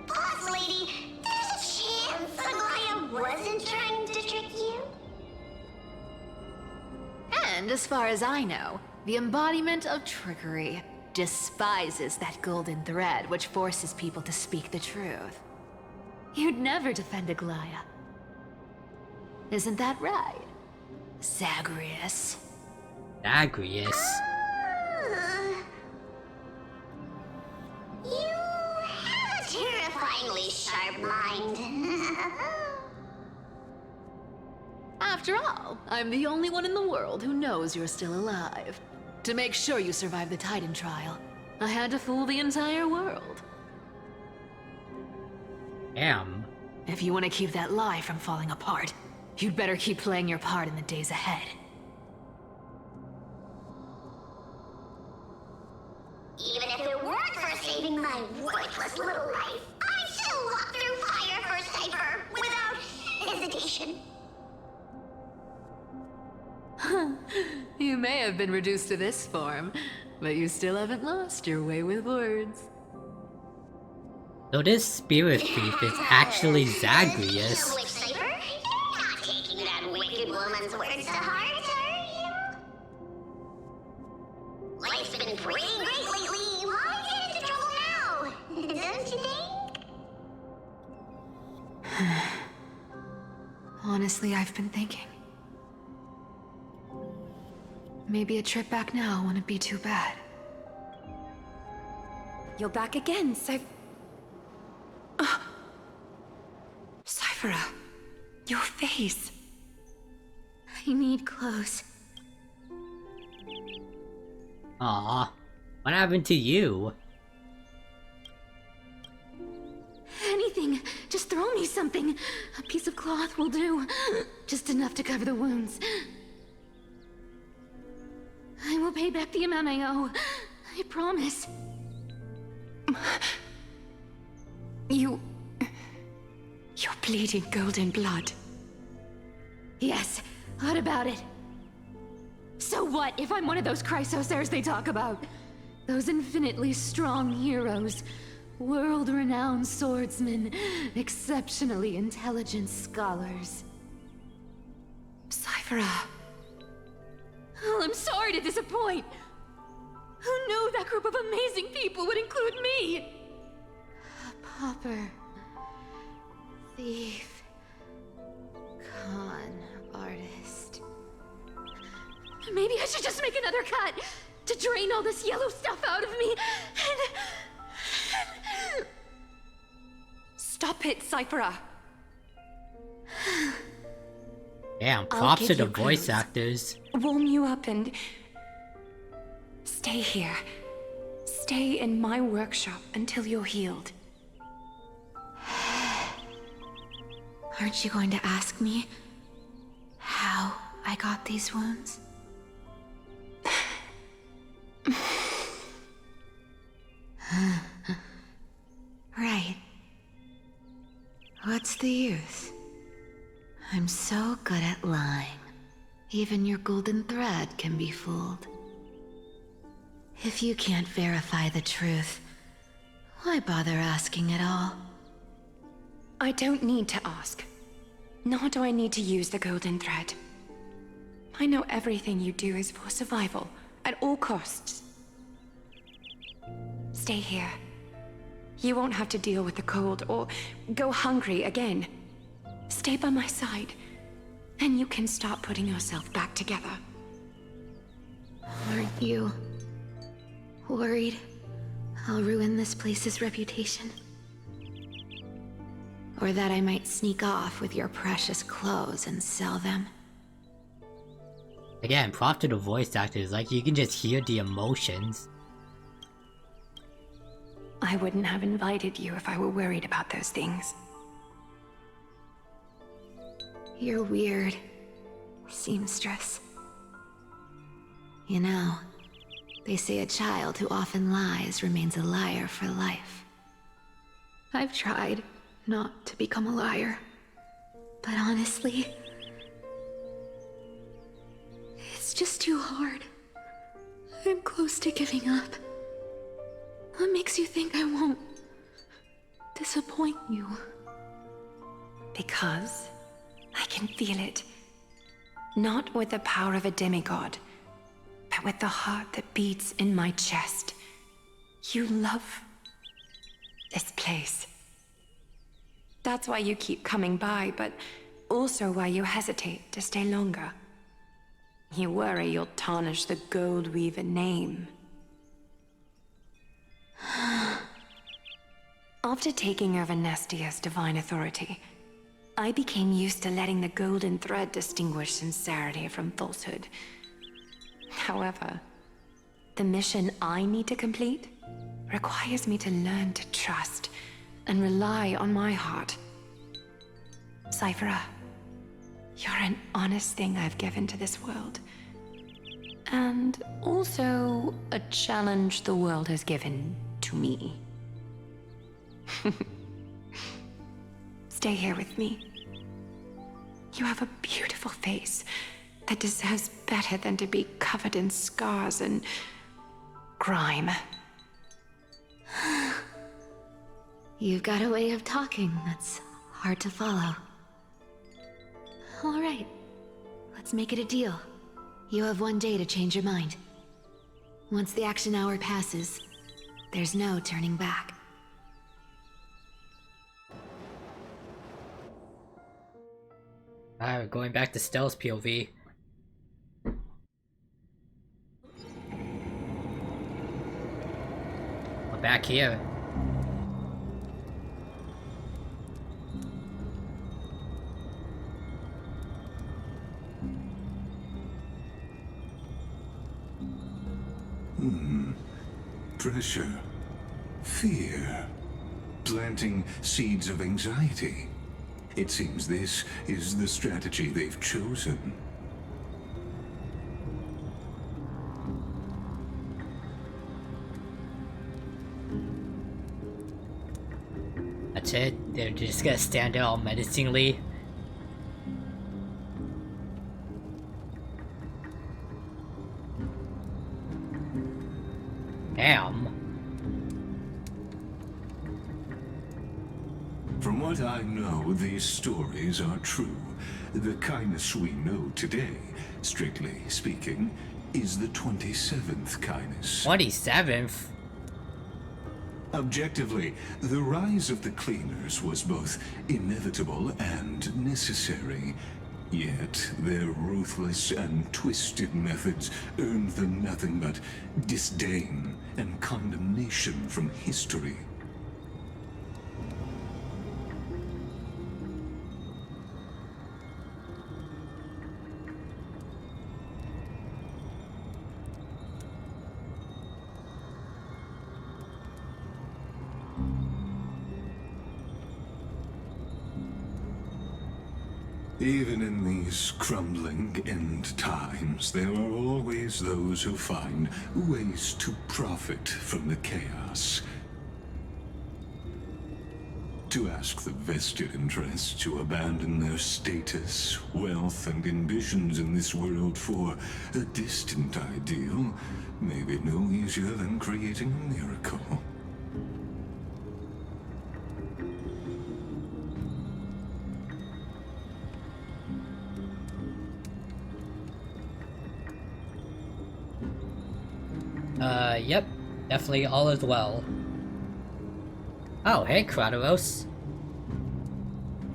boss lady, there's a chance Aglaya wasn't trying to trick you? And as far as I know, the embodiment of trickery despises that golden thread which forces people to speak the truth. You'd never defend Aglaya. Isn't that right, Zagreus? Zagreus? You have a terrifyingly sharp mind. After all, I'm the only one in the world who knows you're still alive. To make sure you survive the Titan trial, I had to fool the entire world. Damn. If you want to keep that lie from falling apart, you'd better keep playing your part in the days ahead. Even if it weren't for saving my worthless little life, I'd still walk through fire for Cipher without hesitation. You may have been reduced to this form, but you still haven't lost your way with words. So this spirit thief is actually Zagreus. Which, Cipher, Honestly, I've been thinking. Maybe a trip back now wouldn't be too bad. You're back again, Cipher, your face. I need clothes. Aw, what happened to you? Anything! Just throw me something! A piece of cloth will do. Just enough to cover the wounds. I will pay back the amount I owe. I promise. You're bleeding golden blood. Yes, what about it? So what if I'm one of those Chrysosairs they talk about? Those infinitely strong heroes. World-renowned swordsmen. Exceptionally intelligent scholars. Cipher. Oh, I'm sorry to disappoint. Who knew that group of amazing people would include me? A pauper. Thief. Con artist. Maybe I should just make another cut to drain all this yellow stuff out of me and... Stop it, Cipher. Damn, props to the voice actors. Warm you up and... stay here. Stay in my workshop until you're healed. Aren't you going to ask me how I got these wounds? Right. What's the use? I'm so good at lying. Even your golden thread can be fooled. If you can't verify the truth, why bother asking at all? I don't need to ask. Nor do I need to use the golden thread. I know everything you do is for survival, at all costs. Stay here. You won't have to deal with the cold or go hungry again. Stay by my side, and you can start putting yourself back together. Aren't you worried I'll ruin this place's reputation? Or that I might sneak off with your precious clothes and sell them? Again, props to the voice actors, like you can just hear the emotions. I wouldn't have invited you if I were worried about those things. You're weird, seamstress. You know, they say a child who often lies remains a liar for life. I've tried not to become a liar, but honestly, it's just too hard. I'm close to giving up. What makes you think I won't disappoint you? Because I can feel it. Not with the power of a demigod, but with the heart that beats in my chest. You love this place. That's why you keep coming by, but also why you hesitate to stay longer. You worry you'll tarnish the Gold Weaver name. After taking over Nestia's divine authority, I became used to letting the golden thread distinguish sincerity from falsehood. However, the mission I need to complete requires me to learn to trust and rely on my heart. Cipher, you're an honest thing I've given to this world. And also a challenge the world has given to me. Stay here with me. You have a beautiful face that deserves better than to be covered in scars and grime. You've got a way of talking that's hard to follow. All right, let's make it a deal. You have 1 day to change your mind. Once the action hour passes, there's no turning back. Alright, we're going back to Stella's POV. We're back here. Pressure. Fear. Planting seeds of anxiety. It seems this is the strategy they've chosen. That's it? They're just gonna stand there all menacingly? Damn. From what I know, these stories are true. The kindness we know today, strictly speaking, is the 27th kindness. 27th? Objectively, the rise of the Cleaners was both inevitable and necessary. Yet, their ruthless and twisted methods earned them nothing but disdain and condemnation from history. Even in these crumbling end times, there are always those who find ways to profit from the chaos. To ask the vested interests to abandon their status, wealth, and ambitions in this world for a distant ideal may be no easier than creating a miracle. Yep. Definitely all is well. Oh, hey, Kratos.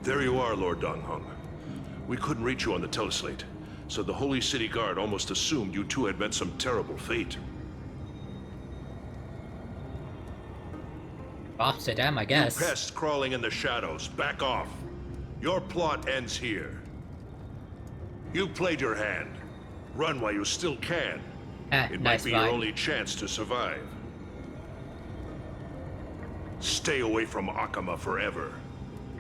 There you are, Lord Donghung. We couldn't reach you on the teleslate, so the Holy City Guard almost assumed you two had met some terrible fate. Props to them, I guess. You pests crawling in the shadows, back off. Your plot ends here. You played your hand. Run while you still can. It might be your only chance to survive. Stay away from Akama forever.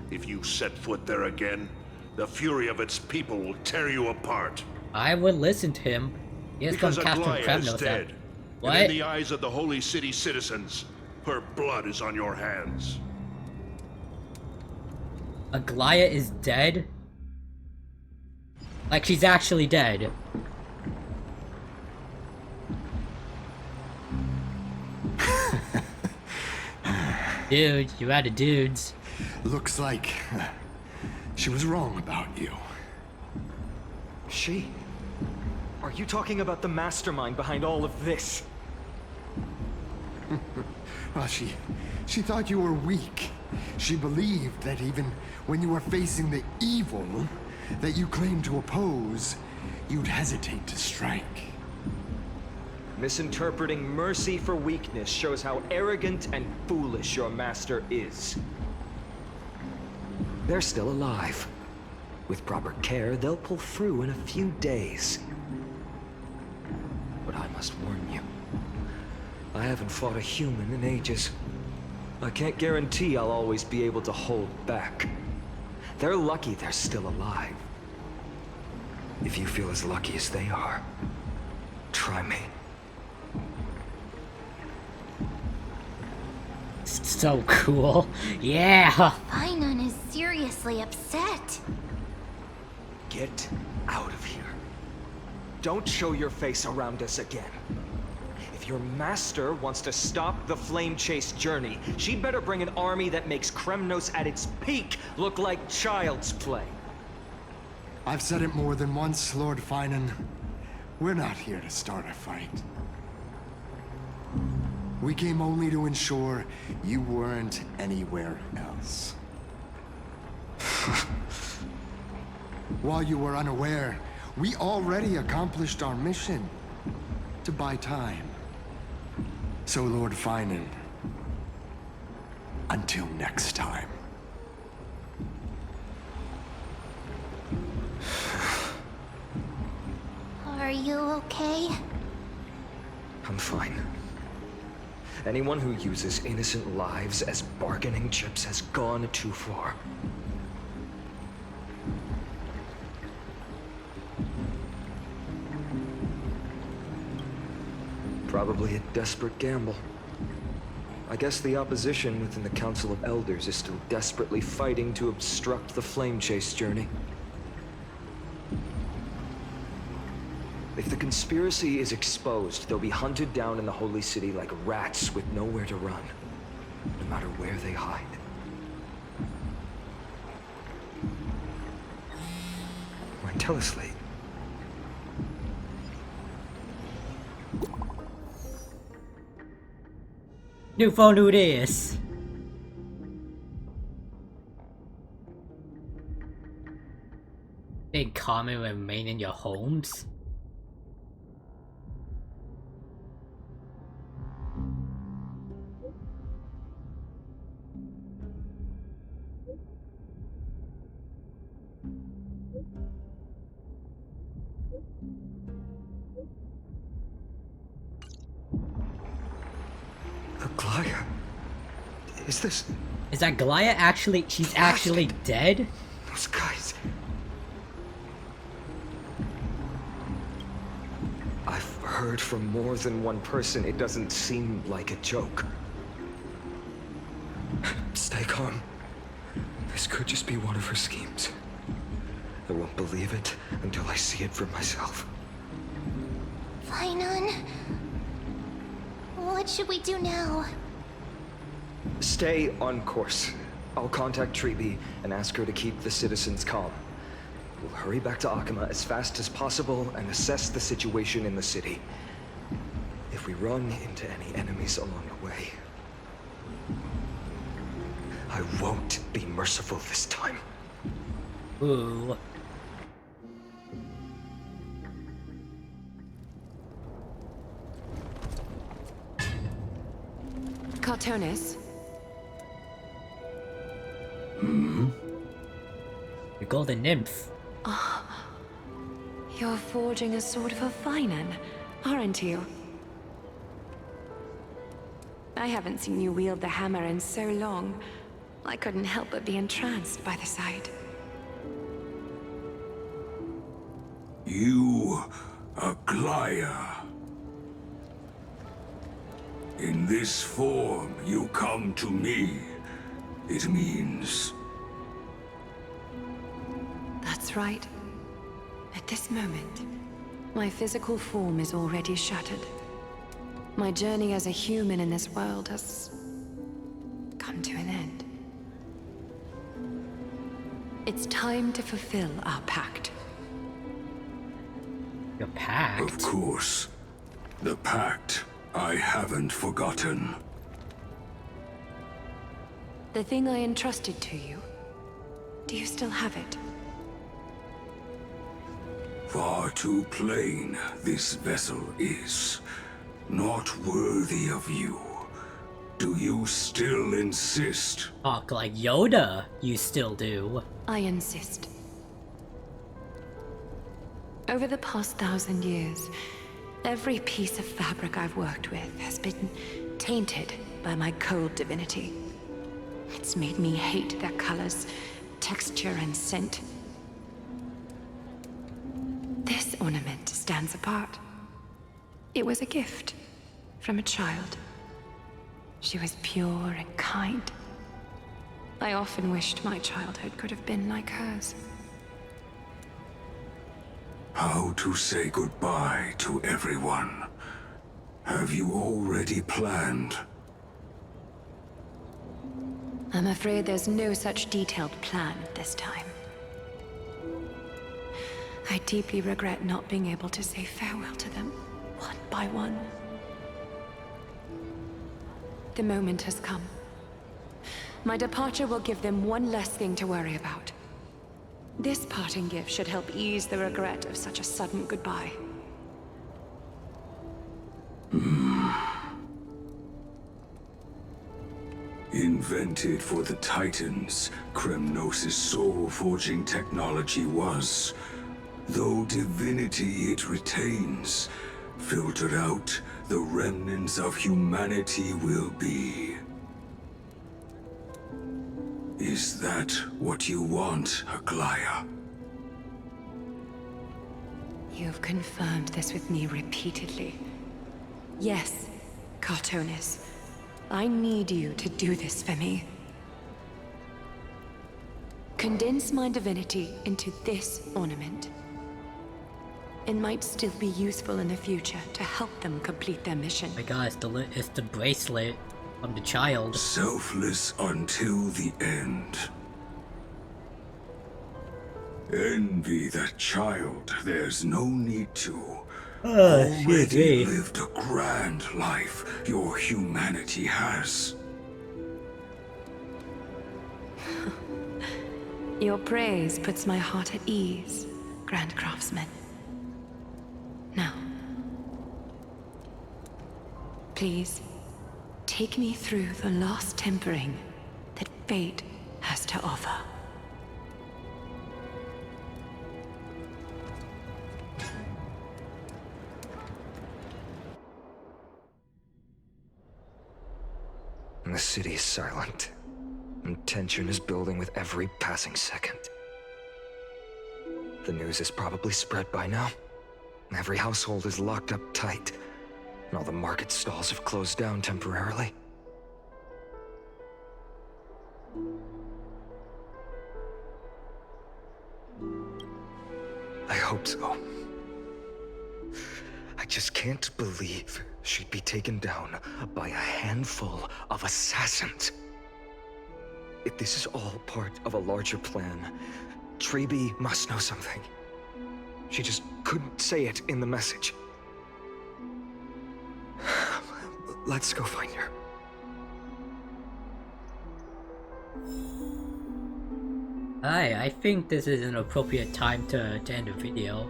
If you set foot there again, the fury of its people will tear you apart. I would listen to him. He has Because some Captain Aglaya is Kremnos dead. that. What? And in the eyes of the Holy City citizens, her blood is on your hands. Aglaya is dead? Like she's actually dead. Dude, you're out of dudes. Looks like she was wrong about you. She? Are you talking about the mastermind behind all of this? Well, she thought you were weak. She believed that even when you were facing the evil that you claimed to oppose, you'd hesitate to strike. Misinterpreting mercy for weakness shows how arrogant and foolish your master is. They're still alive. With proper care, they'll pull through in a few days. But I must warn you. I haven't fought a human in ages. I can't guarantee I'll always be able to hold back. They're lucky they're still alive. If you feel as lucky as they are, try me. So cool. Yeah! Finon is seriously upset. Get out of here. Don't show your face around us again. If your master wants to stop the Flame Chase journey, she'd better bring an army that makes Kremnos at its peak look like child's play. I've said it more than once, Lord Finon. We're not here to start a fight. We came only to ensure you weren't anywhere else. While you were unaware, we already accomplished our mission to buy time. So, Lord Finan, until next time. Are you okay? I'm fine. Anyone who uses innocent lives as bargaining chips has gone too far. Probably a desperate gamble. I guess the opposition within the Council of Elders is still desperately fighting to obstruct the Flame Chase journey. If the conspiracy is exposed, they'll be hunted down in the Holy City like rats with nowhere to run, no matter where they hide. Why, tell us, Lee. New phone, who this? In common remain in your homes? Glaya? Is this... Is that Glaya actually... She's actually dead? Those guys... I've heard from more than one person. It doesn't seem like a joke. Stay calm. This could just be one of her schemes. I won't believe it until I see it for myself. Finan, what should we do now? Stay on course. I'll contact Treeby and ask her to keep the citizens calm. We'll hurry back to Akama as fast as possible and assess the situation in the city. If we run into any enemies along the way, I won't be merciful this time. Ooh. Cartonis? The golden nymph. You're forging a sword for Finan, aren't you? I haven't seen you wield the hammer in so long. I couldn't help but be entranced by the sight. You, Glaya. In this form, you come to me. It means... That's right. At this moment, my physical form is already shattered. My journey as a human in this world has come to an end. It's time to fulfill our pact. Your pact? Of course. The pact I haven't forgotten. The thing I entrusted to you, do you still have it? Far too plain this vessel is. Not worthy of you. Do you still insist? Talk like Yoda, you still do. I insist. Over the past 1,000 years, every piece of fabric I've worked with has been tainted by my cold divinity. It's made me hate their colors, texture, and scent. This ornament stands apart. It was a gift from a child. She was pure and kind. I often wished my childhood could have been like hers. How to say goodbye to everyone? Have you already planned? I'm afraid there's no such detailed plan this time. I deeply regret not being able to say farewell to them, one by one. The moment has come. My departure will give them one less thing to worry about. This parting gift should help ease the regret of such a sudden goodbye. Invented for the Titans, Kremnos' soul-forging technology was. Though divinity it retains, filtered out, the remnants of humanity will be. Is that what you want, Aglaya? You've confirmed this with me repeatedly. Yes, Cartonis. I need you to do this for me. Condense my divinity into this ornament. It might still be useful in the future to help them complete their mission. Oh my god, it's the bracelet from the child. Selfless until the end. Envy that child, there's no need to. Already lived a grand life your humanity has. Your praise puts my heart at ease, Grand Craftsman. Now, please, take me through the last tempering that fate has to offer. The city is silent, and tension is building with every passing second. The news is probably spread by now. Every household is locked up tight, and all the market stalls have closed down temporarily. I hope so. I just can't believe she'd be taken down by a handful of assassins. If this is all part of a larger plan, Treeby must know something. She just couldn't say it in the message. Let's go find her. I think this is an appropriate time to end the video.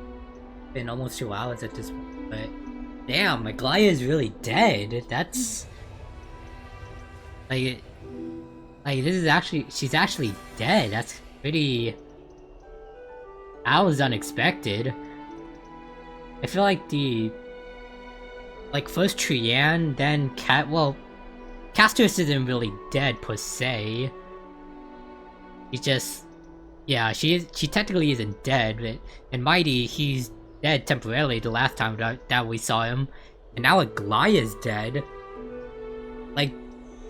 It's been almost 2 hours at this point, but damn, Aglaya is really dead. That's like this is actually, she's actually dead. That's pretty. That was unexpected. I feel like first Trian, then Castus isn't really dead per se. He's just, yeah, she technically isn't dead, but in Mighty, he's dead temporarily the last time that we saw him, and now Aglaya's dead. Like,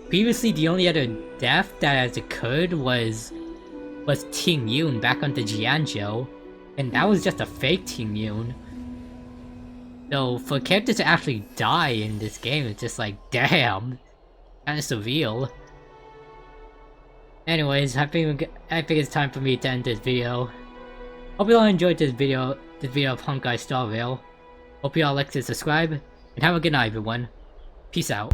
previously the only other death that has occurred was Ting Yun back on the Jianzhou, and that was just a fake Ting Yun. So for a character to actually die in this game, it's just like, damn, kinda surreal. Anyways, I think it's time for me to end this video. Hope you all enjoyed this video of Honkai Star Rail. Hope you all like to subscribe, and have a good night everyone. Peace out.